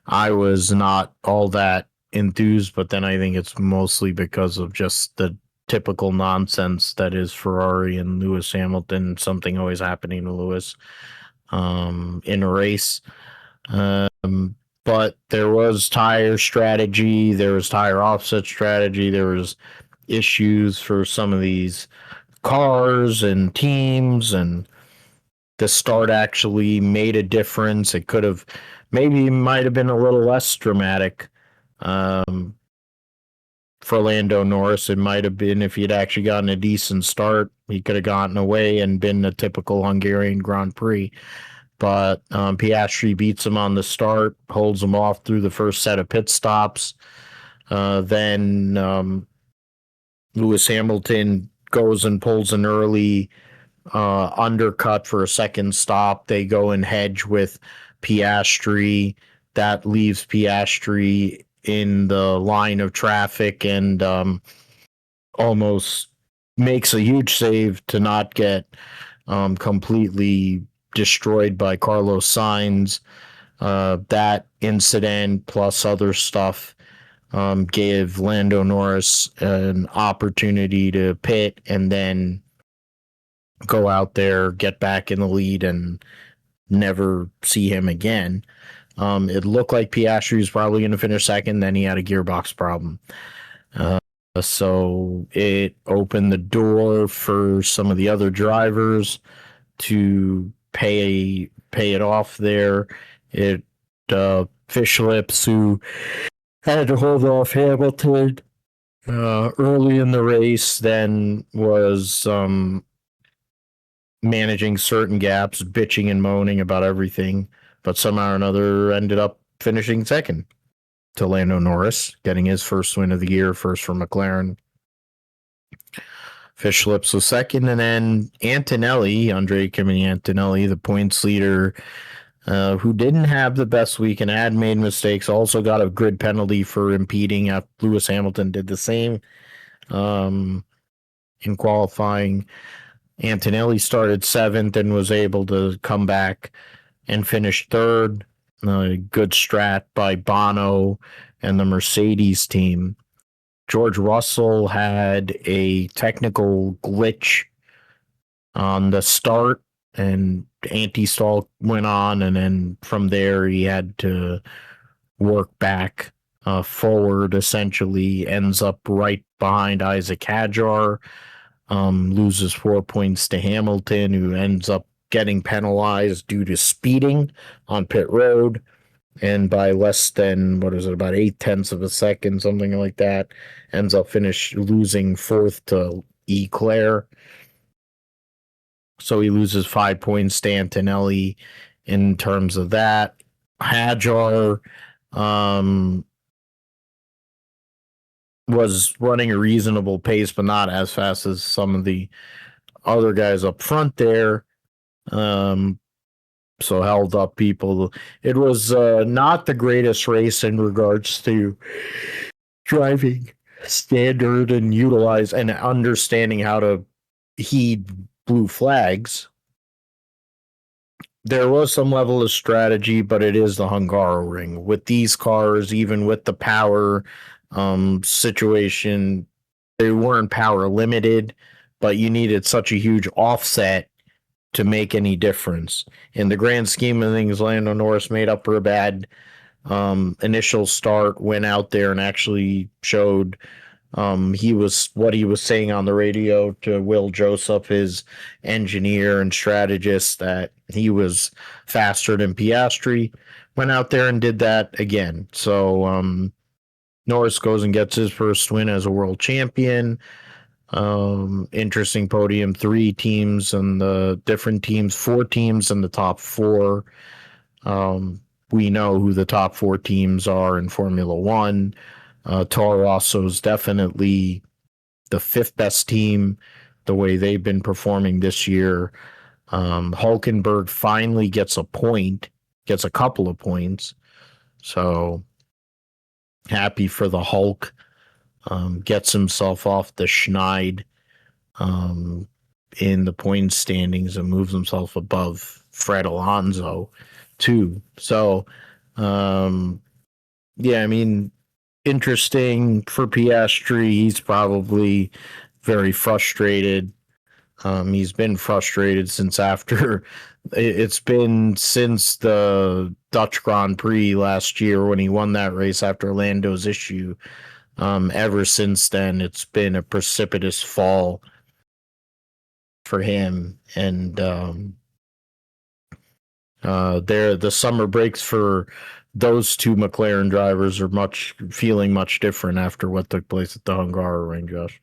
I was not all that enthused, but then I think it's mostly because of just the typical nonsense that is Ferrari and Lewis Hamilton. Something always happening to Lewis in a race. But there was tire strategy, there was tire offset strategy, there was issues for some of these cars and teams, and the start actually made a difference. It could have might have been a little less dramatic for Lando Norris. It might have been if he'd actually gotten a decent start, he could have gotten away and been a typical Hungarian Grand Prix. But Piastri beats him on the start, holds him off through the first set of pit stops. Then Lewis Hamilton goes and pulls an early undercut for a second stop. They go and hedge with Piastri. That leaves Piastri in the line of traffic and almost makes a huge save to not get completely destroyed by Carlos Sainz. That incident plus other stuff gave Lando Norris an opportunity to pit and then go out there, get back in the lead, and never see him again. It looked like Piastri was probably going to finish second. Then he had a gearbox problem. So it opened the door for some of the other drivers to pay it off there. It Fish Lips, who had to hold off Hamilton early in the race, then was managing certain gaps, bitching and moaning about everything, but somehow or another ended up finishing second to Lando Norris, getting his first win of the year, first for McLaren. Fish Lips was second, and then Antonelli, Andre Kimi Antonelli, the points leader, who didn't have the best week and had made mistakes, also got a grid penalty for impeding after Lewis Hamilton did the same in qualifying. Antonelli started 7th and was able to come back and finish 3rd. Good strat by Bono and the Mercedes team. George Russell had a technical glitch on the start, and anti-stall went on, and then from there he had to work back forward, essentially ends up right behind Isaac Hadjar, loses 4 points to Hamilton, who ends up getting penalized due to speeding on pit road, and by less than, about 8/10 of a second, something like that, ends up losing 4th to Leclerc. So he loses 5 points to Antonelli in terms of that. Hadjar was running a reasonable pace, but not as fast as some of the other guys up front there. So held up people. It was not the greatest race in regards to driving standard and utilize and understanding how to heed blue flags. There was some level of strategy, but it is the Hungaroring. With these cars, even with the power situation, they weren't power limited, but you needed such a huge offset to make any difference. In the grand scheme of things, Lando Norris made up for a bad initial start, went out there and actually showed he was what he was saying on the radio to Will Joseph, his engineer and strategist, that he was faster than Piastri. Went out there and did that again. So Norris goes and gets his first win as a world champion. Interesting podium, 3 teams and the different teams, 4 teams in the top 4. We know who the top 4 teams are in Formula One. Toro Rosso is definitely the 5th best team, the way they've been performing this year. Hulkenberg finally gets a couple of points. So happy for the Hulk. Gets himself off the Schneid in the point standings and moves himself above Fred Alonso too. So yeah, I mean, interesting for Piastri. He's probably very frustrated. He's been frustrated since it's been since the Dutch Grand Prix last year when he won that race after Lando's issue. Ever since then, it's been a precipitous fall for him. And the summer breaks for those 2 McLaren drivers are feeling much different after what took place at the Hungaroring, Josh.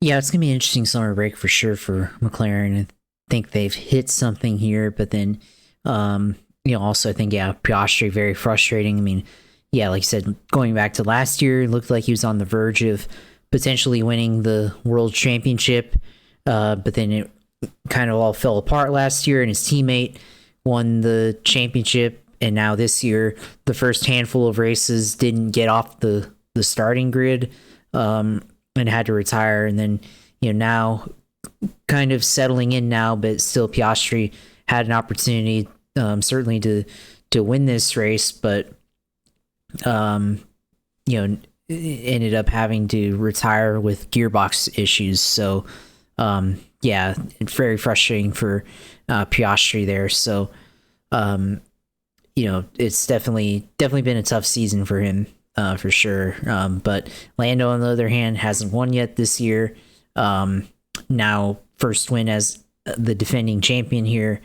Yeah, it's going to be an interesting summer break for sure for McLaren. I think they've hit something here, but then, also I think, Piastri, very frustrating. I mean, yeah, like you said, going back to last year, it looked like he was on the verge of potentially winning the world championship, but then it kind of all fell apart last year, and his teammate won the championship. And now this year, the first handful of races didn't get off the starting grid, and had to retire. And then, now kind of settling in now, but still Piastri had an opportunity, certainly to win this race, but ended up having to retire with gearbox issues. So very frustrating for Piastri there. So it's definitely been a tough season for him, for sure. But Lando, on the other hand, hasn't won yet this year. Now first win as the defending champion here.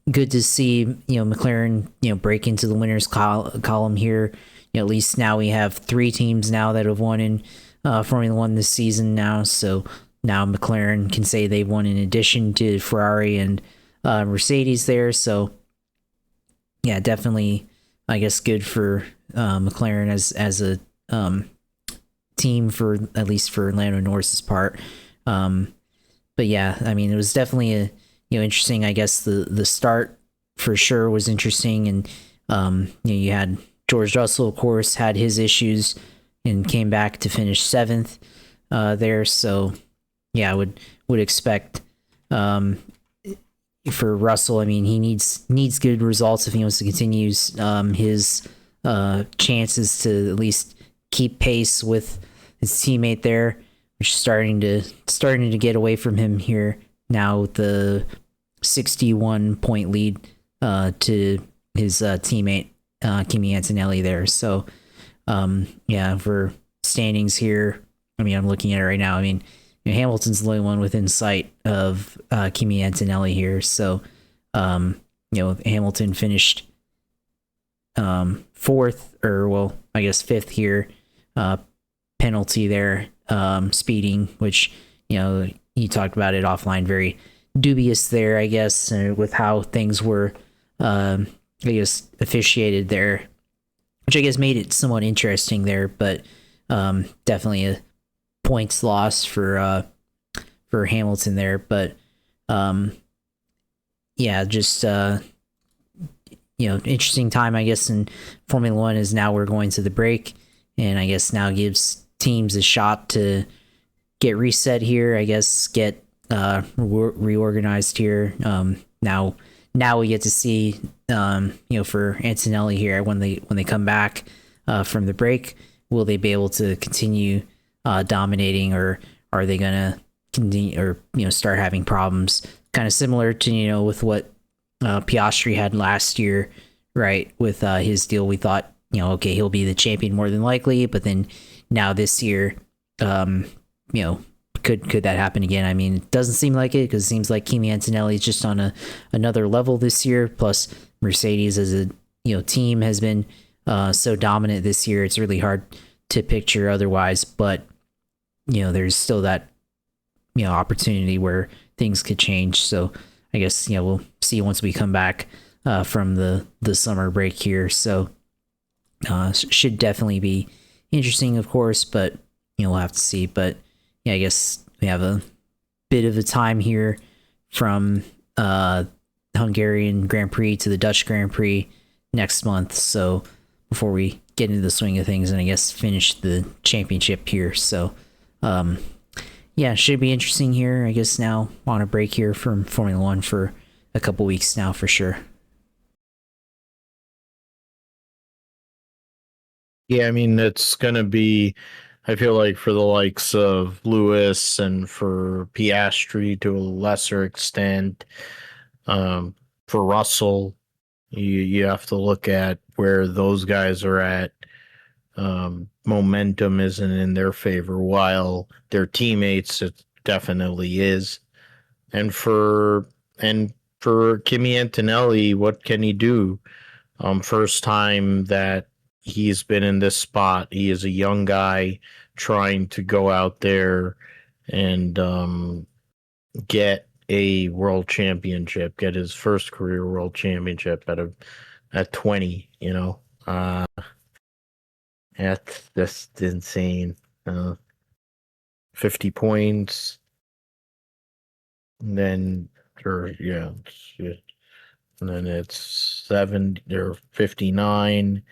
Good to see, McLaren, break into the winners column here. At least now we have 3 teams now that have won in Formula One this season now. So now McLaren can say they've won in addition to Ferrari and Mercedes there. So yeah, definitely, I guess, good for McLaren as a team, for at least for Lando Norris's part. But yeah, I mean, it was definitely a interesting. I guess the start for sure was interesting, and you had George Russell, of course, had his issues and came back to finish 7th there. So yeah, I would expect for Russell. I mean, he needs good results if he wants to continue his chances to at least keep pace with his teammate there, which is starting to get away from him here now with the 61 point lead to his teammate Kimi Antonelli there. So for standings here, I mean, I'm looking at it right now. I mean, Hamilton's the only one within sight of Kimi Antonelli here. So Hamilton finished 4th, or well, I guess 5th here. Penalty there, speeding, which you talked about it offline, very dubious there, I guess, with how things were officiated there, which I guess made it somewhat interesting there, but definitely points lost for Hamilton there, but yeah, just interesting time, I guess, in Formula One is now we're going to the break, and I guess now gives teams a shot to get reset here. I guess get reorganized here. Now we get to see, for Antonelli here when they come back from the break, will they be able to continue dominating, or are they gonna continue or start having problems? Kind of similar to with what Piastri had last year, right? With his deal, we thought okay, he'll be the champion more than likely, but then now this year, could that happen again? I mean, it doesn't seem like it, because it seems like Kimi Antonelli is just on another level this year. Plus, Mercedes as a team has been so dominant this year. It's really hard to picture otherwise. But there's still that opportunity where things could change. So I guess we'll see once we come back from the summer break here. So should definitely be interesting, of course, but we'll have to see. But yeah, I guess we have a bit of a time here from Hungarian Grand Prix to the Dutch Grand Prix next month. So before we get into the swing of things and I guess finish the championship here. So yeah, should be interesting here. I guess now on a break here from Formula One for a couple weeks now for sure.
Yeah, I mean, it's going to be, I feel like for the likes of Lewis and for Piastri to a lesser extent, for Russell, you have to look at where those guys are at. Momentum isn't in their favor, while their teammates, it definitely is. And for Kimi Antonelli, what can he do? First time that he's been in this spot. He is a young guy trying to go out there and get a world championship, get his first career world championship at 20. That's just insane. 50 points, and then and then it's 7 or 59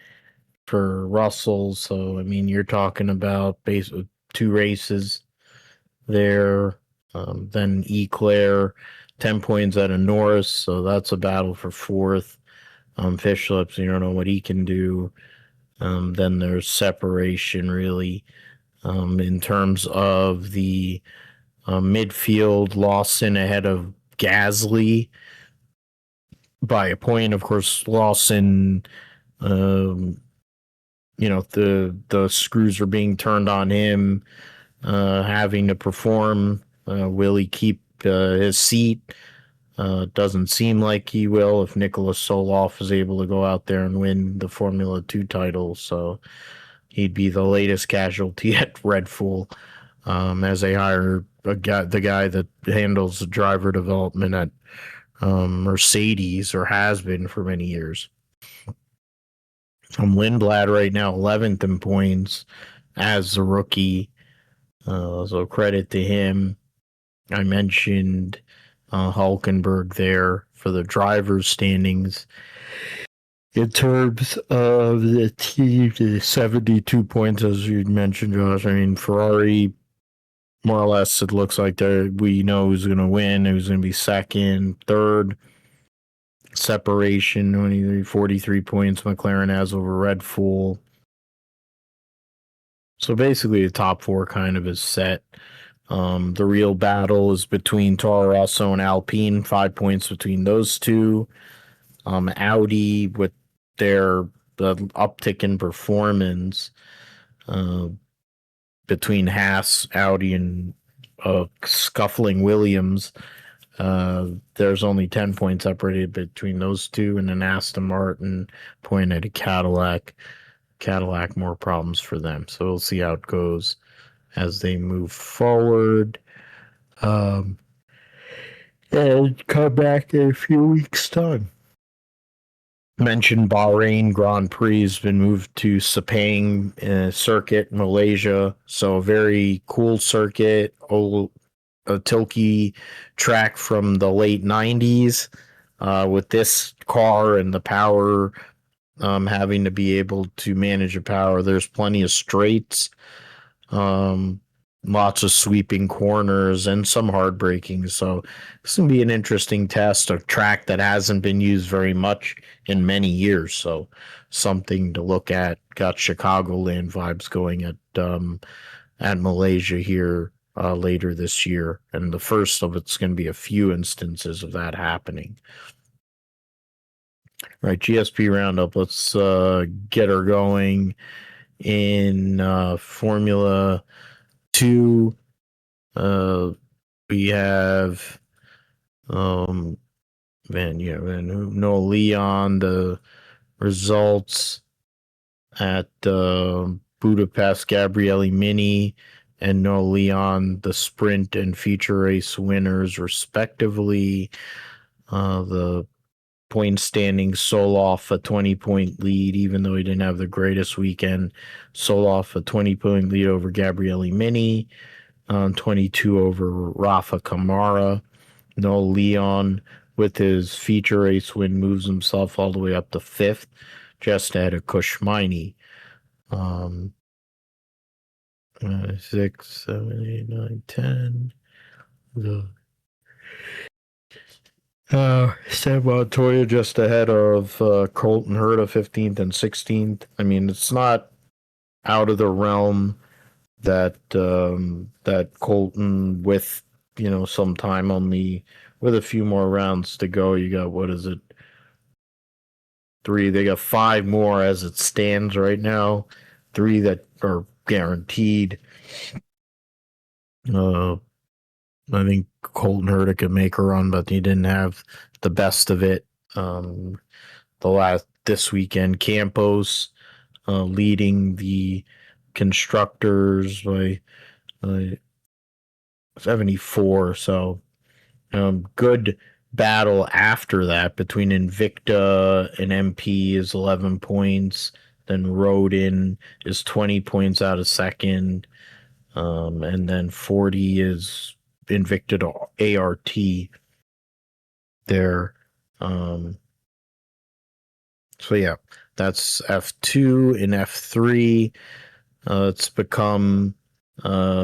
for Russell. So I mean, you're talking about basically 2 races there. Then Eclair, 10 points out of Norris, so that's a battle for fourth. Fishlips, you don't know what he can do. Then there's separation really in terms of the midfield. Lawson ahead of Gasly by a point. Of course, Lawson, the screws are being turned on him, having to perform. Will he keep his seat? Doesn't seem like he will if Nicholas Soloff is able to go out there and win the Formula 2 title. So he'd be the latest casualty at Red Bull, as they hire the guy that handles the driver development at Mercedes, or has been for many years. Lindblad right now 11th in points as a rookie. So credit to him. I mentioned Hulkenberg there for the drivers' standings. In terms of the team, 72 points, as you mentioned, Josh. I mean, Ferrari, more or less, it looks like we know who's going to win, who's going to be second, third. Separation, 43 points McLaren has over Red Bull. So basically, the top four kind of is set. The real battle is between Toro Rosso and Alpine, 5 points between those two. Audi, with their uptick in performance, between Haas, Audi, and scuffling Williams, there's only 10 points separated between those two, and then Aston Martin pointed at Cadillac. Cadillac, more problems for them. So we'll see how it goes as they move forward. And come back in a few weeks' time. mentioned Bahrain Grand Prix has been moved to Sepang circuit, Malaysia. So a very cool circuit, old a Tilke track from the late 90s. With this car and the power, having to be able to manage the power, there's plenty of straights, um, lots of sweeping corners, and some hard braking. So this can be an interesting test, a track that hasn't been used very much in many years. So something to look at. Got Chicagoland vibes going at Malaysia here later this year, and the first of it's going to be a few instances of that happening. Right, GSP Roundup. Let's get her going in Formula 2. We have Noah Leon, the results at Budapest, Gabriele Mini and Noah Leon, the sprint and feature race winners, respectively. The point standing, Soloff a 20-point lead, even though he didn't have the greatest weekend. Soloff a 20-point lead over Gabriele Mini, 22 over Rafa Kamara. Noah Leon, with his feature race win, moves himself all the way up to fifth, just ahead of Kushmini. 6, 7, 8, 9, 10. Seb Montoya just ahead of Colton Herta, 15th and 16th. I mean, it's not out of the realm that that Colton, with some time only, with a few more rounds to go, you got, what is it, 3? They got 5 more as it stands right now, 3 that are guaranteed. I think Colton Herta could make a run, but he didn't have the best of it. This weekend, Campos leading the constructors by 74. So good battle after that between Invicta and MP is 11 points. Then Rodin is 20 points out of second. And then 40 is Invicta to ART there. So yeah, that's F2. In F3, it's become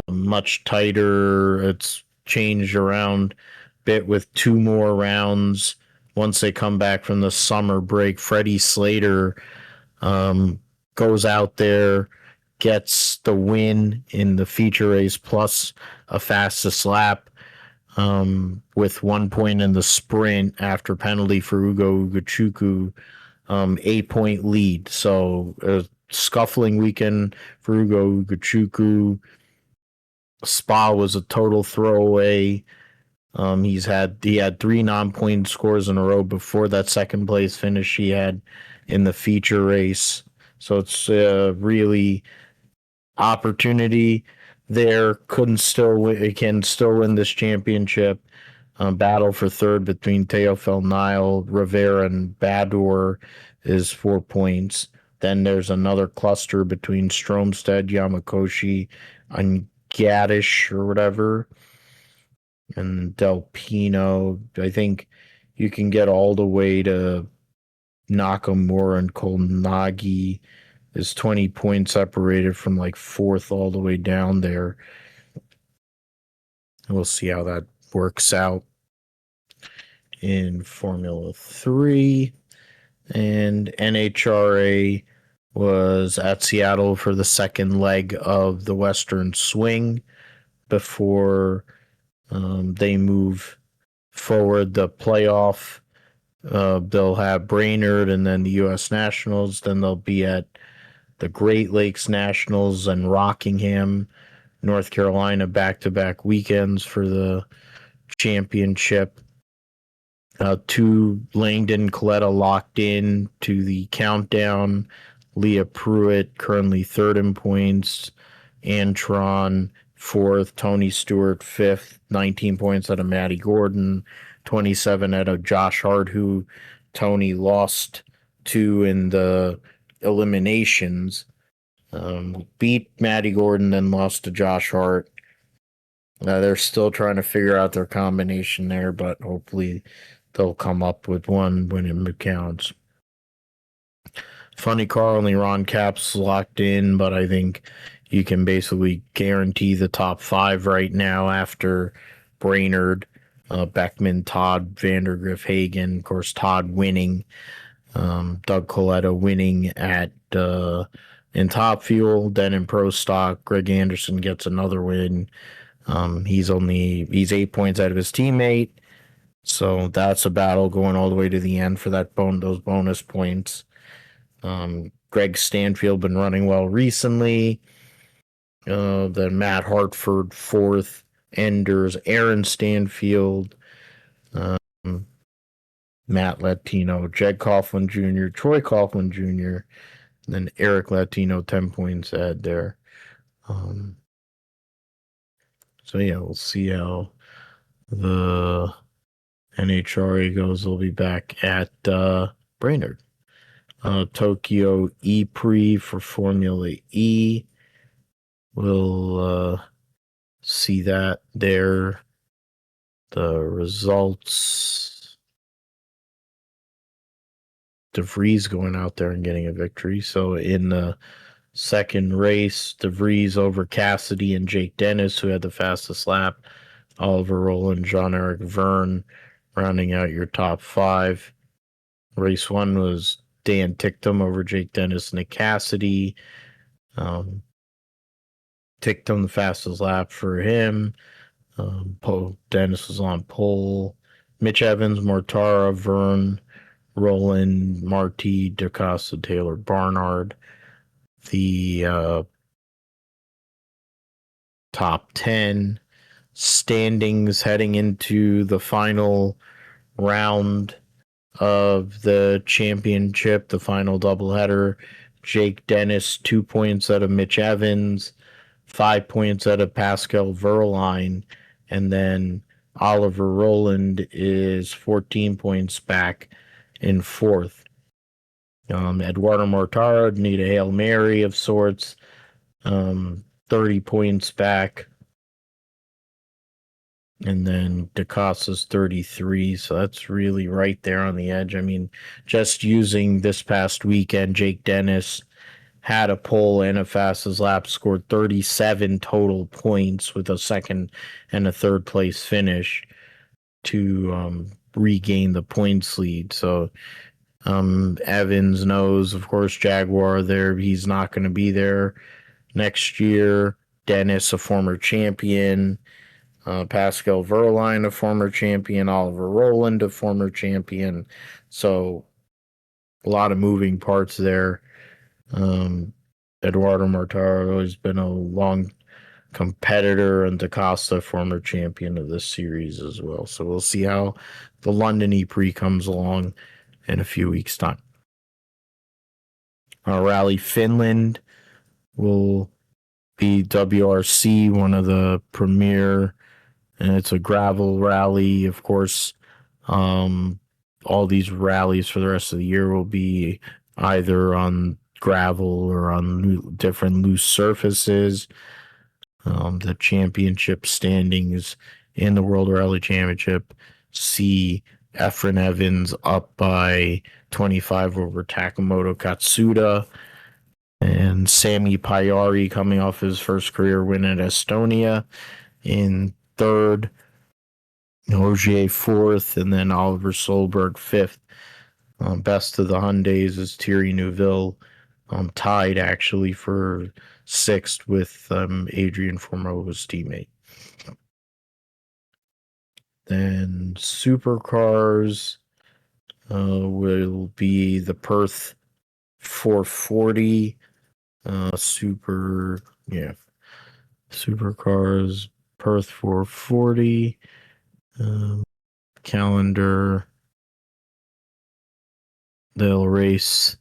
much tighter. It's changed around a bit with 2 more rounds. Once they come back from the summer break, Freddie Slater goes out there, gets the win in the feature race plus a fastest lap, with 1 point in the sprint after penalty for Ugo Ugochukwu, 8-point lead. So a scuffling weekend for Ugo Ugochukwu. Spa was a total throwaway. He had 3 non-point scores in a row before that second place finish he had in the feature race. So it's really opportunity there. Can still win this championship. Battle for third between Teofel Nile, Rivera, and Badour is 4 points. Then there's another cluster between Stromstead, Yamakoshi, and Gaddish or whatever, and Del Pino. I think you can get all the way to Nakamura, and Kolnagi is 20 points separated from like fourth all the way down there. We'll see how that works out in Formula 3. And NHRA was at Seattle for the second leg of the Western Swing before they move forward the playoff. They'll have Brainerd and then the U.S. Nationals. Then they'll be at the Great Lakes Nationals and Rockingham, North Carolina, back-to-back weekends for the championship. 2 Langdon Coletta locked in to the countdown. Leah Pruitt currently third in points. Antron fourth. Tony Stewart fifth. 19 points out of Matty Gordon. 27 out of Josh Hart, who Tony lost two in the eliminations. Beat Matty Gordon, then lost to Josh Hart. They're still trying to figure out their combination there, but hopefully they'll come up with one when it counts. Funny car, only Ron Capps locked in, but I think you can basically guarantee the top 5 right now after Brainerd, Beckman, Todd, Vandergriff, Hagen. Of course, Todd winning. Doug Coletta winning at in Top Fuel. Then in Pro Stock, Greg Anderson gets another win. He's 8 points out of his teammate. So that's a battle going all the way to the end for those bonus points. Greg Stanfield been running well recently. Then Matt Hartford fourth. Enders Aaron Stanfield. Matt Latino, Jed Coughlin Jr., Troy Coughlin Jr., and then Eric Latino 10 points ahead there. So yeah, we'll see how the NHRA goes. They'll be back at Brainerd. Tokyo E-Prix for Formula E. We'll see that there. The results. DeVries going out there and getting a victory. So in the second race, DeVries over Cassidy and Jake Dennis, who had the fastest lap. Oliver Rowland, Jean-Eric Verne rounding out your top 5. Race 1 was Dan Ticktum over Jake Dennis, Nick Cassidy. Ticktum, the fastest lap for him. Dennis was on pole. Mitch Evans, Mortara, Verne, Roland, Marty, DaCosta, Taylor, Barnard. The top 10 standings heading into the final round of the championship, the final doubleheader. Jake Dennis, 2 points out of Mitch Evans, 5 points out of Pascal Verline, and then Oliver Rowland is 14 points back in fourth. Eduardo Mortara need a Hail Mary of sorts, 30 points back. And then DaCosta's 33, so that's really right there on the edge. I mean, just using this past weekend, Jake Dennis had a pole and a fastest lap, scored 37 total points with a second and a third place finish to regain the points lead. So Evans knows, of course, Jaguar there. He's not going to be there next year. Dennis, a former champion. Pascal Verline, a former champion. Oliver Rowland, a former champion. So a lot of moving parts there. Eduardo Mortaro has been a long competitor, and DaCosta, former champion of this series as well. So we'll see how the London E-Prix comes along in a few weeks' time. Rally Finland will be WRC, one of the premier, and it's a gravel rally. Of course, all these rallies for the rest of the year will be either on gravel or on different loose surfaces. The championship standings in the World Rally Championship see Efren Evans up by 25 over Takamoto Katsuda, and Sami Payari coming off his first career win at Estonia in third, Ogier fourth, and then Oliver Solberg fifth. Best of the Hyundais is Thierry Neuville, tied actually for sixth with Adrian Formova's teammate. Then Supercars will be the Perth 440. Supercars Perth 440 calendar. They'll race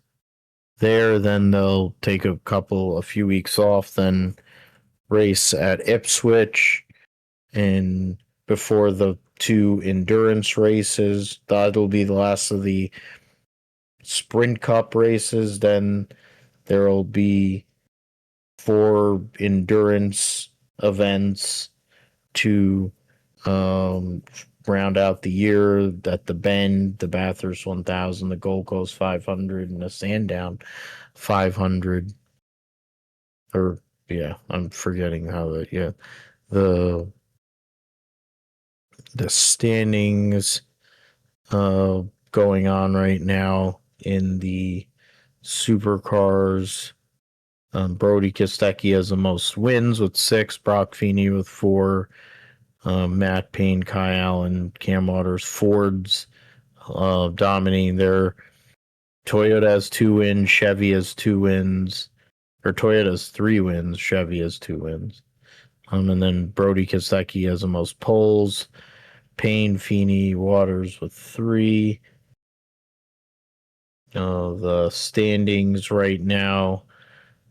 there, then they'll take a few weeks off, then race at Ipswich, and before the 2 endurance races, that'll be the last of the Sprint Cup races, then there'll be 4 endurance events to round out the year at the Bend, the Bathurst 1000, the Gold Coast 500, and the Sandown 500. Or yeah, I'm forgetting how that. Yeah, the standings going on right now in the Supercars. Brody Kostecki has the most wins with 6, Brock Feeney with 4, Matt Payne, Kai Allen, Cam Waters, Ford's dominating there. Toyota has 2 wins, Chevy has 2 wins, or Toyota has 3 wins, Chevy has 2 wins. And then Brody Kostecki has the most poles, Payne, Feeney, Waters with 3. The standings right now,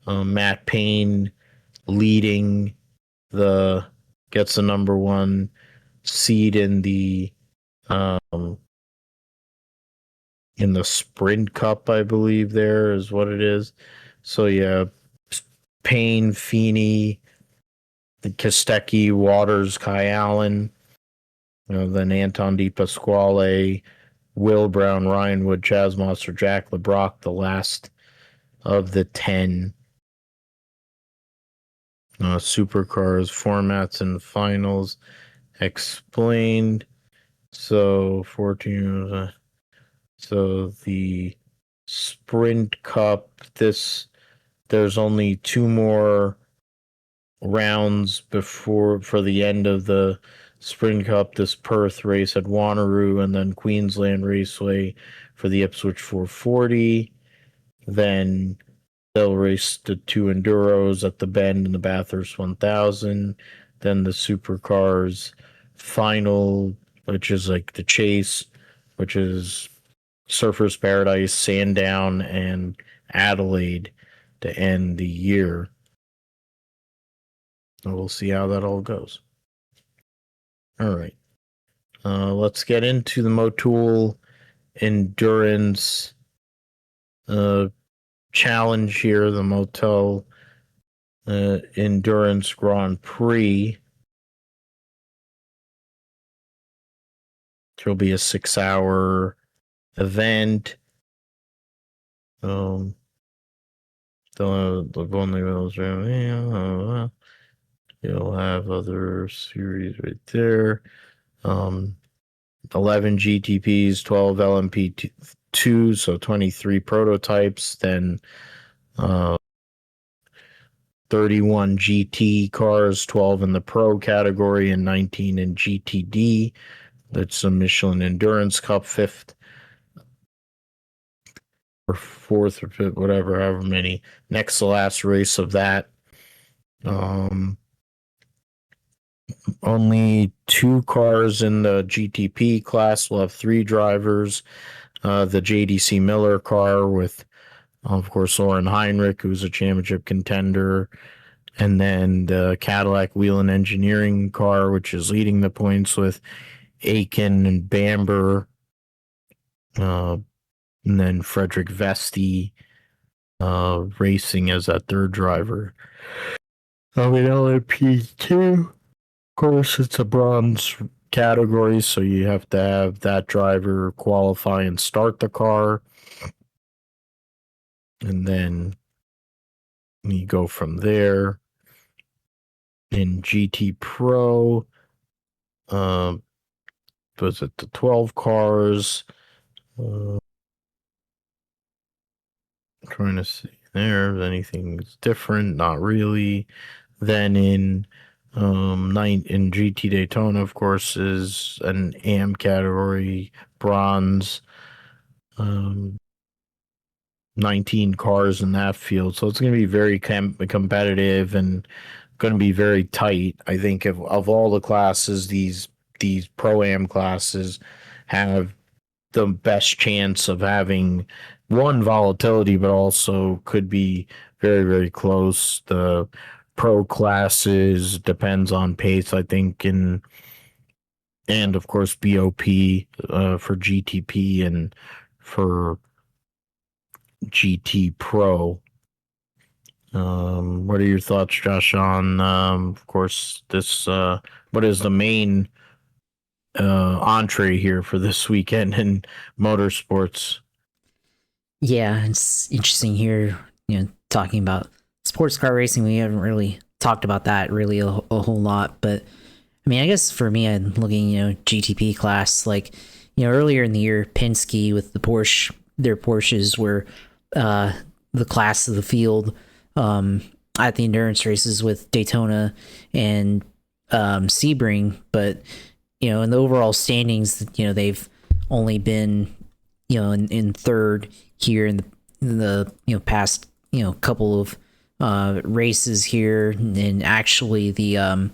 Matt Payne leading gets the number 1 seed um in the Sprint Cup, I believe there is what it is. So yeah, Payne, Feeney, the Kostecki, Waters, Kai Allen, then Anton Di Pasquale, Will Brown, Ryan Wood, Chaz Monster, Jack LeBrock, the last of the 10 Supercars formats and finals explained. So 14. So the Sprint Cup. There's only 2 more rounds before for the end of the Sprint Cup. This Perth race at Wanneroo, and then Queensland Raceway for the Ipswich 440. Then they'll race the 2 enduros at the Bend and the Bathurst 1000. Then the Supercars final, which is like the Chase, which is Surfers Paradise, Sandown, and Adelaide to end the year. And we'll see how that all goes. All right. Let's get into the Motul Endurance Challenge here, the Motul Endurance Grand Prix. There'll be a 6-hour event. The only those, you'll have other series right there. 11 GTPs, 12 LMP2, so 23 prototypes, then 31 GT cars, 12 in the Pro category, and 19 in GTD. That's a Michelin Endurance Cup, 5th or 4th or 5th, whatever, however many. Next to last race of that. Only 2 cars in the GTP class. We'll have 3 drivers. The JDC Miller car with, of course, Lauren Heinrich, who's a championship contender. And then the Cadillac Whelen Engineering car, which is leading the points with Aiken and Bamber. And then Frederick Vesti racing as that 3rd driver. LMP2, of course, it's a bronze category, so you have to have that driver qualify and start the car. And then you go from there. In GT Pro, was it the 12 cars? Trying to see there if anything's different. Not really. Then in in GT Daytona, of course, is an AM category bronze. 19 cars in that field, so it's going to be very competitive and going to be very tight. I think of all the classes, these Pro-Am classes have the best chance of having one volatility, but also could be very, very close. The Pro classes depends on pace, I think, and of course BOP for GTP and for GT Pro. What are your thoughts, Josh, on, of course, this, what is the main entree here for this weekend in motorsports?
Yeah, it's interesting here, talking about sports car racing. We haven't really talked about that really a whole lot, but I mean, I guess for me, I'm looking, GTP class, like, earlier in the year, Penske with their Porsches were the class of the field at the endurance races with Daytona and Sebring, but in the overall standings, they've only been in third here in the past couple of races here, and actually the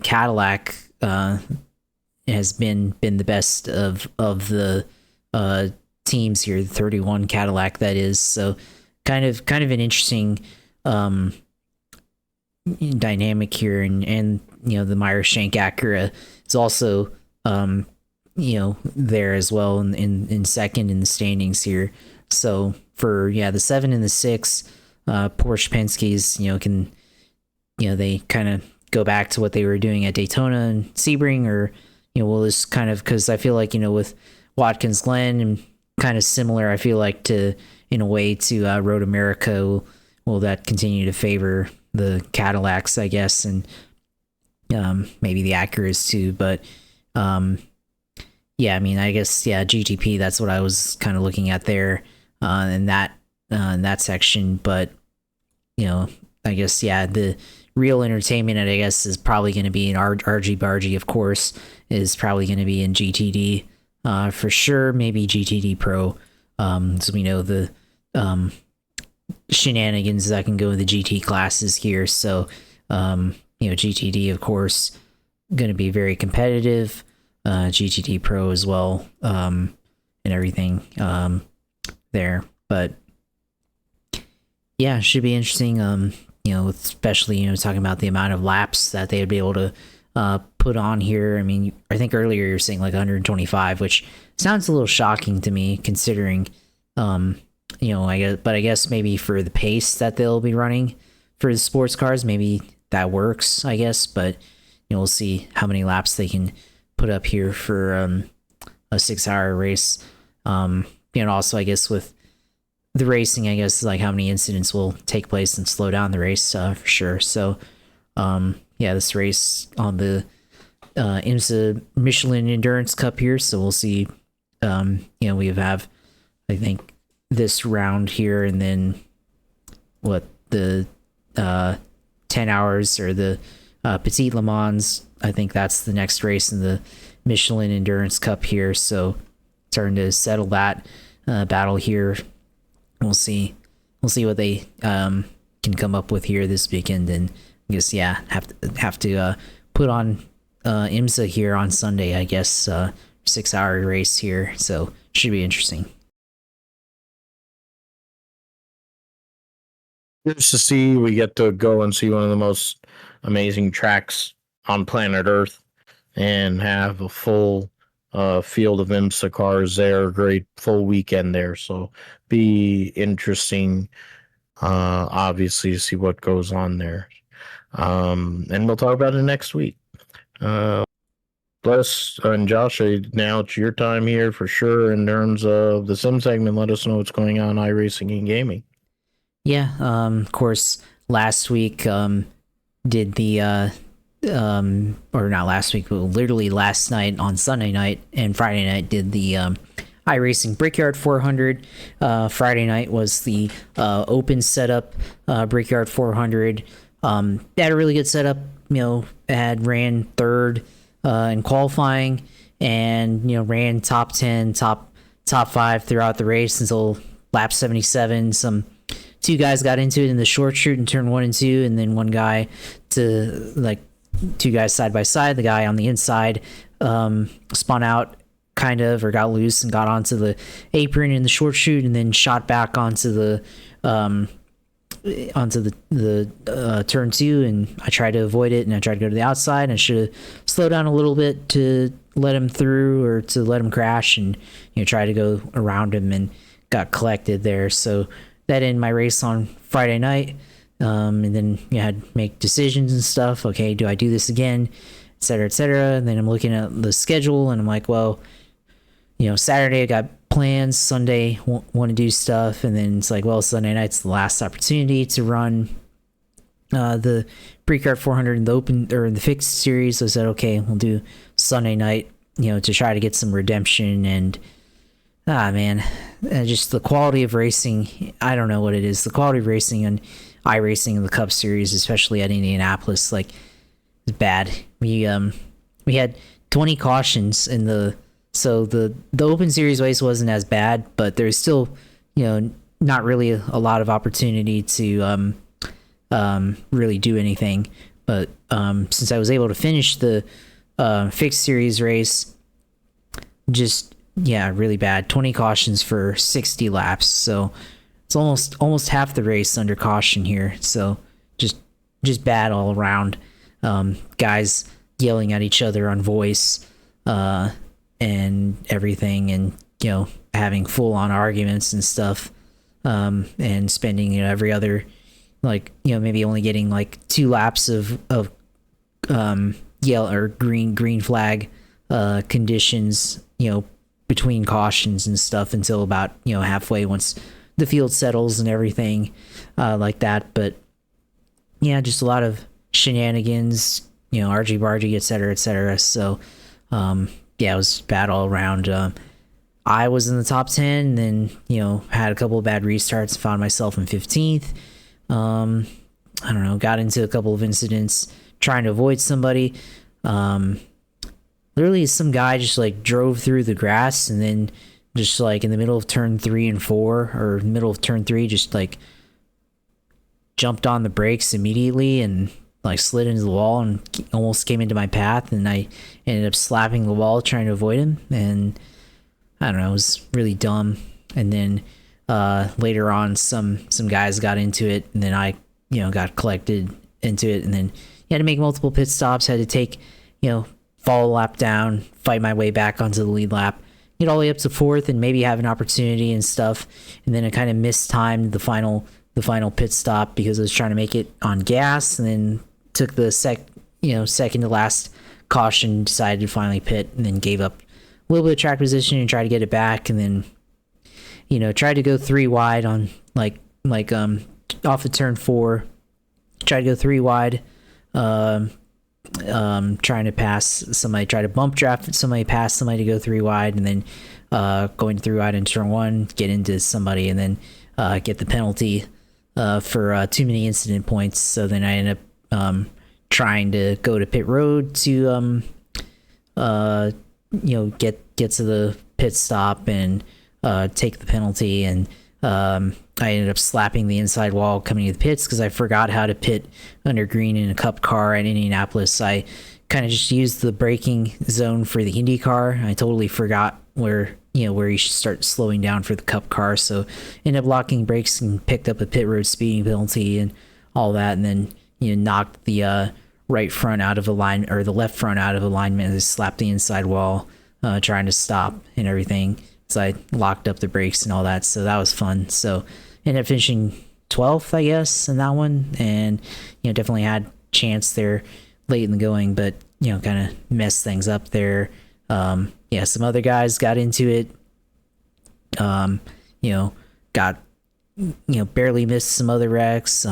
Cadillac has been the best of the teams here, the 31 Cadillac that is. So kind of an interesting dynamic here, and the Meyer Shank Acura is also there as well in second in the standings here. So for the 7 and the 6 Porsche Penske's can they kind of go back to what they were doing at Daytona and Sebring, or will this kind of, because I feel like with Watkins Glen and kind of similar, I feel like, to in a way to Road America, will that continue to favor the Cadillacs, I guess, and maybe the Acuras too, but I mean, I guess GTP, that's what I was kind of looking at there in that section. But I guess the real entertainment, I guess, is probably going to be in RG Bargy, of course, is probably going to be in GTD for sure, maybe GTD Pro. So we know the shenanigans that can go in the GT classes here. So GTD, of course, going to be very competitive. GTD Pro as well, and everything there. But it should be interesting. Especially talking about the amount of laps that they would be able to put on here. I mean, I think earlier you were saying like 125, which sounds a little shocking to me, considering I guess maybe for the pace that they'll be running for the sports cars, maybe that works, I guess. But we'll see how many laps they can put up here for a 6-hour race. Also, I guess with the racing, I guess, like how many incidents will take place and slow down the race for sure. So this race on the IMSA Michelin Endurance Cup here, so we'll see. We have, I think, this round here, and then what the 10 hours or the Petit Le Mans. I think that's the next race in the Michelin Endurance Cup here. So starting to settle that battle here. We'll see what they can come up with here this weekend, and I guess have to put on IMSA here on Sunday, I guess, 6-hour race here. So should be interesting.
Just to see, we get to go and see one of the most amazing tracks on planet Earth and have a full field of IMSA cars there. Great full weekend there. So be interesting, obviously, to see what goes on there. And we'll talk about it next week. Bless and Josh, now it's your time here for sure in terms of the sim segment. Let us know what's going on in iRacing and gaming.
Yeah, of course, last week did the or not last week, but literally last night on Sunday night and Friday night did the iRacing Brickyard 400. Friday night was the open setup Brickyard 400. They had a really good setup. Ran third in qualifying, and ran top 10, top 5 throughout the race until lap 77. Some two guys got into it in the short chute in turn 1 and 2, and then one guy to like two guys side by side. The guy on the inside spun out kind of, or got loose and got onto the apron in the short chute, and then shot back onto the turn 2, and I tried to avoid it, and I tried to go to the outside, and I should have slowed down a little bit to let him through, or to let him crash, and try to go around him and got collected there. So that ended my race on Friday night. And then you had to make decisions and stuff. Okay, do I do this again, et cetera, et cetera. And then I'm looking at the schedule and I'm like, well, Saturday I got plans, Sunday want to do stuff, and then it's like, well, Sunday night's the last opportunity to run the pre-card 400 in the open or in the fixed series. So I said, okay, we'll do Sunday night, to try to get some redemption. And man, just the quality of racing, I don't know what it is. The quality of racing and iRacing in the Cup Series, especially at Indianapolis, like, is bad. We had 20 cautions in the Open Series race wasn't as bad, but there's still, not really a lot of opportunity to really do anything. But since I was able to finish the fixed series race, just really bad. 20 cautions for 60 laps, so it's almost half the race under caution here. So just bad all around. Guys yelling at each other on voice and everything, and having full on arguments and stuff, and spending every other, like, maybe only getting like 2 laps of yellow or green flag conditions between cautions and stuff until about halfway, once the field settles and everything like that. But just a lot of shenanigans, argy bargy, etc., etc. So it was bad all around. I was in the top 10, and then had a couple of bad restarts, found myself in 15th. I don't know, got into a couple of incidents trying to avoid somebody. Literally some guy just like drove through the grass, and then just like in the middle of turn 3 and 4, or middle of turn 3, just like jumped on the brakes immediately and like slid into the wall and almost came into my path, and I ended up slapping the wall trying to avoid him. And I don't know, it was really dumb. And then later on some guys got into it, and then I got collected into it, and then had to make multiple pit stops, had to take fall a lap down, fight my way back onto the lead lap, get all the way up to 4th, and maybe have an opportunity and stuff. And then I kind of mistimed the final pit stop because I was trying to make it on gas, and then took the second to last caution, decided to finally pit, and then gave up a little bit of track position and tried to get it back. And then tried to go 3 wide on like off of turn 4, tried to go 3 wide, trying to pass somebody, try to bump draft somebody past somebody to go 3 wide, and then going 3 wide in turn 1, get into somebody, and then get the penalty for too many incident points. So then I ended up trying to go to pit road to get to the pit stop and take the penalty. And I ended up slapping the inside wall coming to the pits because I forgot how to pit under green in a Cup car at Indianapolis. I kind of just used the braking zone for the Indy car. I totally forgot where you should start slowing down for the Cup car. So ended up locking brakes and picked up a pit road speeding penalty and all that. And then, knocked the right front out of alignment, or the left front out of alignment, and slapped the inside wall, trying to stop and everything. So I locked up the brakes and all that. So that was fun. So ended up finishing 12th, I guess, in that one. And, definitely had chance there late in the going, but, kind of messed things up there. Some other guys got into it. Got, barely missed some other wrecks.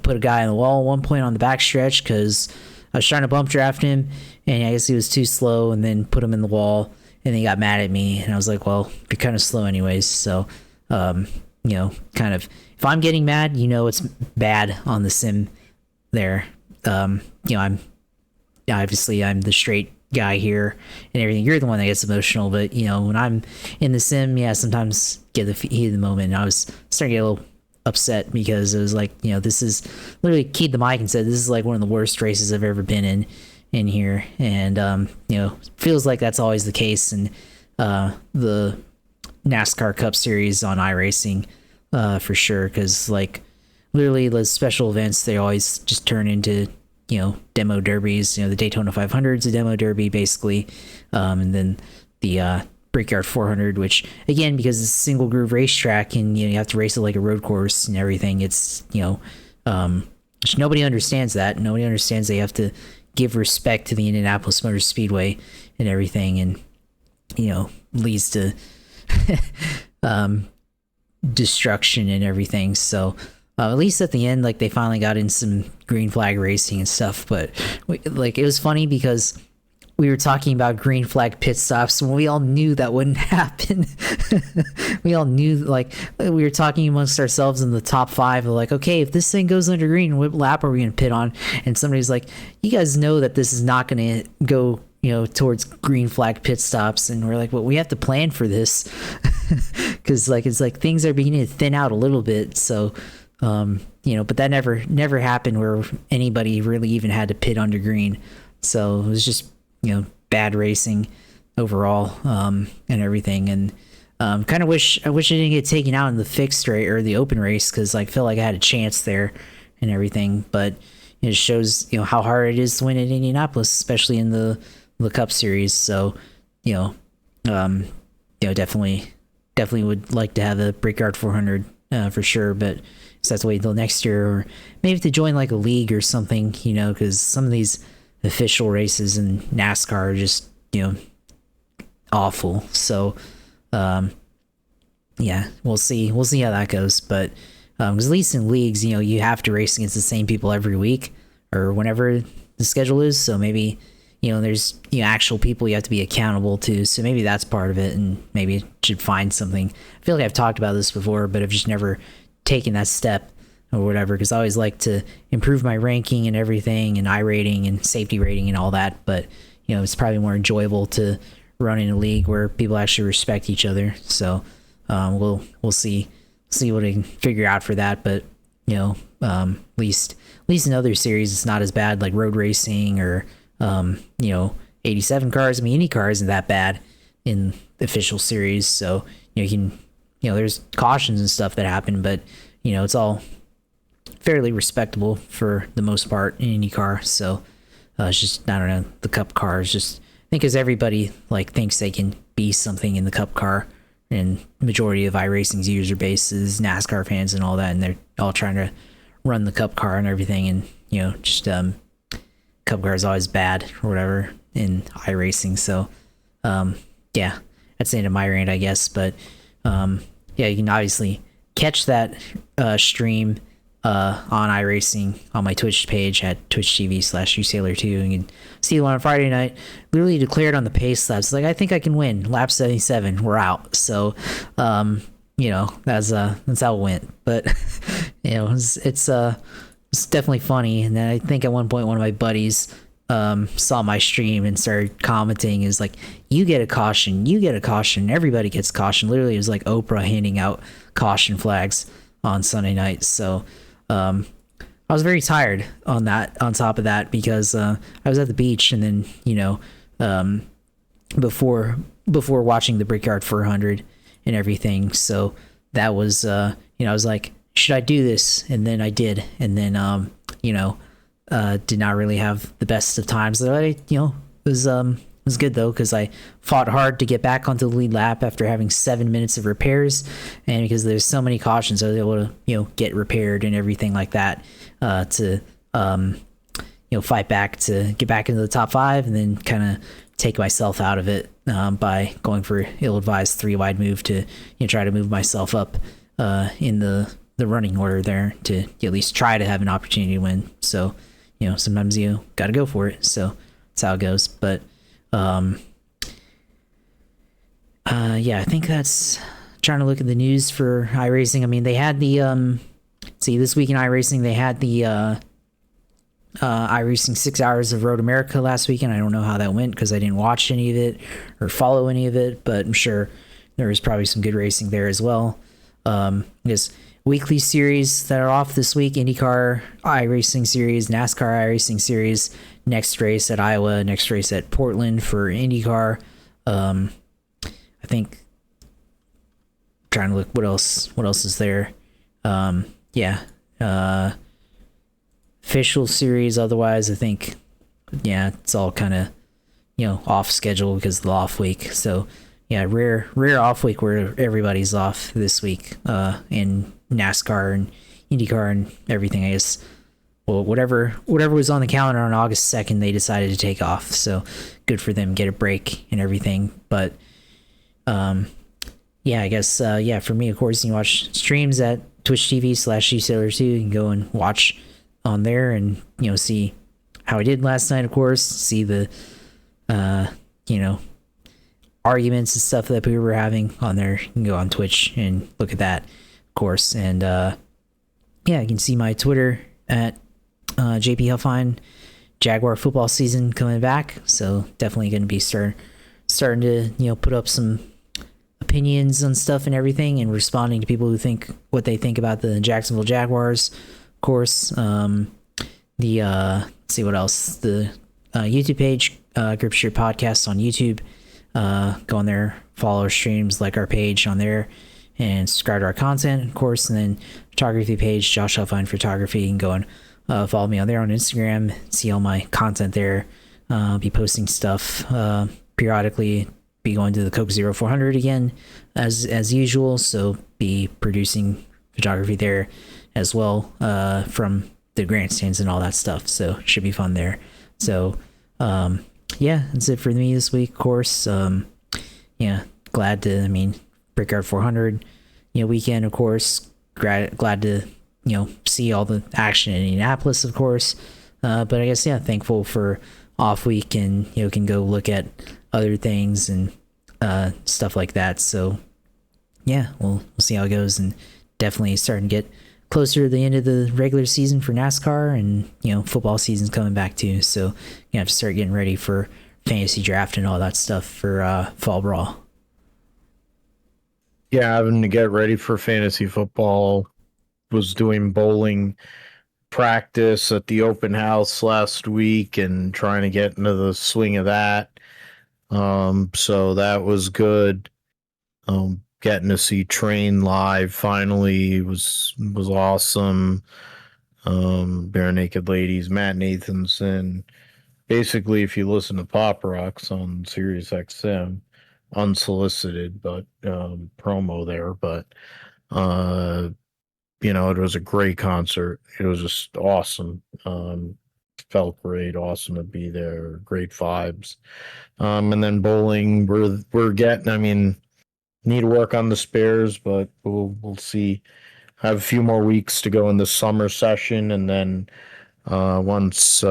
Put a guy on the wall at one point on the backstretch because I was trying to bump draft him, and I guess he was too slow, and then put him in the wall, and he got mad at me, and I was like, well, you're kind of slow anyways. So, kind of, if I'm getting mad, it's bad on the sim there. I'm the straight guy here and everything. You're the one that gets emotional, but when I'm in the sim, sometimes get the heat of the moment. I was starting to get a little upset because it was like, this is literally keyed the mic and said, this is like one of the worst races I've ever been in here. And, feels like that's always the case in the NASCAR Cup Series on iRacing, for sure. Cause like literally the special events, they always just turn into, demo derbies. The Daytona 500 is a demo derby basically. And then the Brickyard 400, which again, because it's a single groove racetrack and you have to race it like a road course and everything, it's which nobody understands that. Nobody understands they have to give respect to the Indianapolis Motor Speedway and everything, and leads to destruction and everything. So at least at the end, like, they finally got in some green flag racing and stuff. But it was funny because we were talking about green flag pit stops when we all knew that wouldn't happen. We all knew, like, we were talking amongst ourselves in the top five, like, okay, if this thing goes under green, what lap are we going to pit on? And somebody's like, you guys know that this is not going to go, towards green flag pit stops. And we're like, well, we have to plan for this. Because, like, it's like things are beginning to thin out a little bit. So, but that never happened where anybody really even had to pit under green. So it was just, bad racing overall, and everything. And kind of wish I didn't get taken out in the fixed race or the open race, because I feel like I had a chance there and everything. But it shows how hard it is to win at Indianapolis, especially in the Cup Series. So definitely would like to have a Brickyard 400 for sure. But so that's wait until next year, or maybe to join like a league or something, because some of these official races in NASCAR are just awful. So we'll see how that goes. But because at least in leagues, you have to race against the same people every week or whenever the schedule is. So maybe there's actual people you have to be accountable to. So maybe that's part of it, and maybe it should find something. I feel like I've talked about this before, but I've just never taken that step or whatever, because I always like to improve my ranking and everything, and iRating and safety rating and all that. But it's probably more enjoyable to run in a league where people actually respect each other. So we'll see what I can figure out for that. But at least in other series it's not as bad, like road racing or 87 cars. I mean, IndyCar isn't that bad in the official series. So you can there's cautions and stuff that happen, but it's all fairly respectable for the most part in IndyCar. So it's just, I don't know, the Cup car is just, I think, because everybody like thinks they can be something in the Cup car, and the majority of iRacing's user base is NASCAR fans and all that, and they're all trying to run the Cup car and everything, and just Cup car is always bad or whatever in iRacing. So that's the end of my rant, I guess. But you can obviously catch that stream on iRacing on my Twitch page at twitch.tv/usailor2. You can see the one on Friday night. Literally declared on the pace laps, like, I think I can win lap 77. We're out. So that's how it went. But it's definitely funny. And then I think at one point one of my buddies saw my stream and started commenting, is like, you get a caution, everybody gets caution. Literally, it was like Oprah handing out caution flags on Sunday night. So I was very tired on top of that, because I was at the beach, and then before watching the Brickyard 400 and everything. So that was I was like, should I do this? And then I did, and then did not really have the best of times. It was good though, because I fought hard to get back onto the lead lap after having 7 minutes of repairs, and because there's so many cautions, I was able to get repaired and everything like that, to fight back to get back into the top five, and then kind of take myself out of it by going for ill-advised 3-wide move to try to move myself up in the running order there, to at least try to have an opportunity to win. So sometimes you got to go for it. So that's how it goes. But I think that's, trying to look at the news for iRacing. I mean, they had the this week in iRacing, they had the iRacing 6 Hours of Road America last weekend. I don't know how that went, because I didn't watch any of it or follow any of it, but I'm sure there was probably some good racing there as well. I guess weekly series that are off this week: IndyCar iRacing series, NASCAR iRacing series, next race at Iowa, next race at Portland for IndyCar. I think, trying to look what else is there. Official series otherwise, I think, it's all kind of off schedule because of the off week. So yeah, rare off week where everybody's off this week. In NASCAR and IndyCar and everything. I guess. Well, whatever was on the calendar on August 2nd, they decided to take off. So good for them, get a break and everything. But yeah, I guess yeah, for me, of course, you can watch streams at Twitch TV/GSailor2. You can go and watch on there and see how I did last night. Of course, see the you know arguments and stuff that people were having on there. You can go on Twitch and look at that, of course. And yeah, you can see my Twitter at JP Huffine. Jaguar football season coming back, so definitely going to be starting to put up some opinions on stuff and everything, and responding to people who think what they think about the Jacksonville Jaguars. Of course, the let's see what else, the YouTube page, Gripshire Podcast on YouTube. Go on there, follow our streams, like our page on there, and subscribe to our content, of course. And then photography page, Josh Huffine Photography. You can go and follow me on there on Instagram, see all my content there. I'll be posting stuff periodically. Be going to the Coke 0400 again as usual, so be producing photography there as well from the grandstands and all that stuff, so should be fun there. So yeah, that's it for me this week, of course. Yeah, glad to, Brickyard 400 weekend, of course. Glad to see all the action in Indianapolis, of course. But I guess, yeah, thankful for off week, and can go look at other things and stuff like that. So yeah, we'll see how it goes, and definitely starting to get closer to the end of the regular season for NASCAR, and football season's coming back too. So you have to start getting ready for fantasy draft and all that stuff for fall brawl.
Yeah, having to get ready for fantasy football. Was doing bowling practice at the open house last week and trying to get into the swing of that. So that was good. Getting to see Train live finally was awesome. Bare Naked Ladies, Matt Nathanson. Basically, if you listen to Pop Rocks on Sirius XM, unsolicited, but promo there, but it was a great concert. It was just awesome. Felt great, awesome to be there. Great vibes. And then bowling, we're getting. Need to work on the spares, but we'll see. Have a few more weeks to go in the summer session, and then once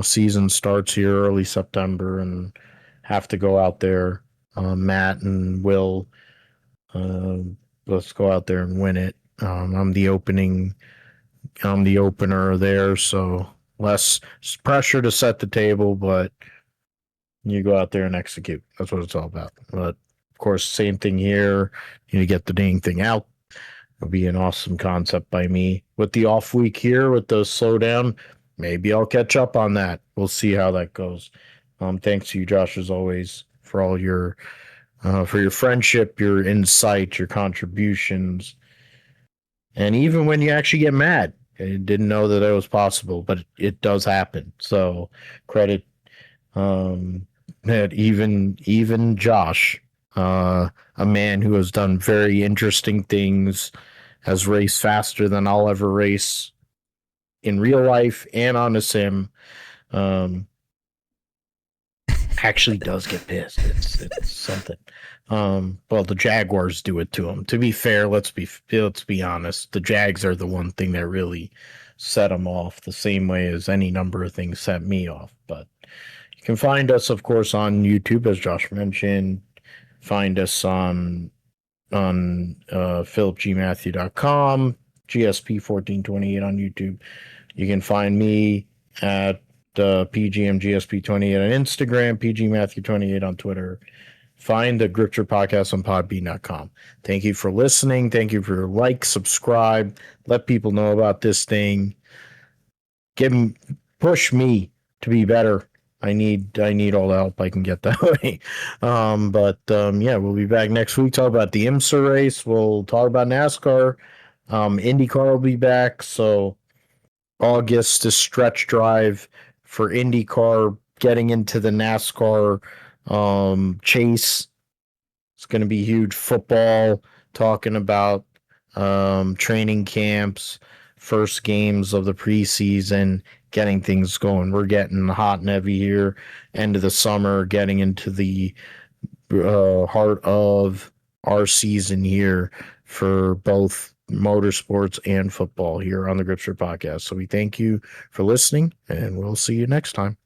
season starts here early September, and have to go out there. Matt and Will, let's go out there and win it. I'm the opener there, so less pressure to set the table, but you go out there and execute. That's what it's all about. But of course, same thing here. You need to get the dang thing out. It'll be an awesome concept by me. With the off week here, with the slowdown, maybe I'll catch up on that. We'll see how that goes. Thanks to you, Josh, as always, for all your for your friendship, your insight, your contributions. And even when you actually get mad, I didn't know that was possible, but it does happen. So credit that even Josh, a man who has done very interesting things, has raced faster than I'll ever race in real life and on a sim, actually does get pissed. It's something. Well, the Jaguars do it to him. To be fair, let's be honest. The Jags are the one thing that really set him off, the same way as any number of things set me off. But you can find us, of course, on YouTube, as Josh mentioned. Find us on philipgmatthew.com, GSP1428 on YouTube. You can find me at PGMGSP28 on Instagram, PGMatthew28 on Twitter. Find the Gripture Podcast on podbean.com. Thank you for listening. Thank you for like, subscribe, let people know about this thing. Push me to be better. I need all the help I can get that way. Yeah, we'll be back next week. Talk about the IMSA race. We'll talk about NASCAR. IndyCar will be back. So August is stretch drive for IndyCar, getting into the NASCAR chase It's going to be huge. Football, talking about training camps, first games of the preseason, getting things going. We're getting hot and heavy here, end of the summer, getting into the heart of our season here for both motorsports and football here on the Gripster podcast. So we thank you for listening, and we'll see you next time.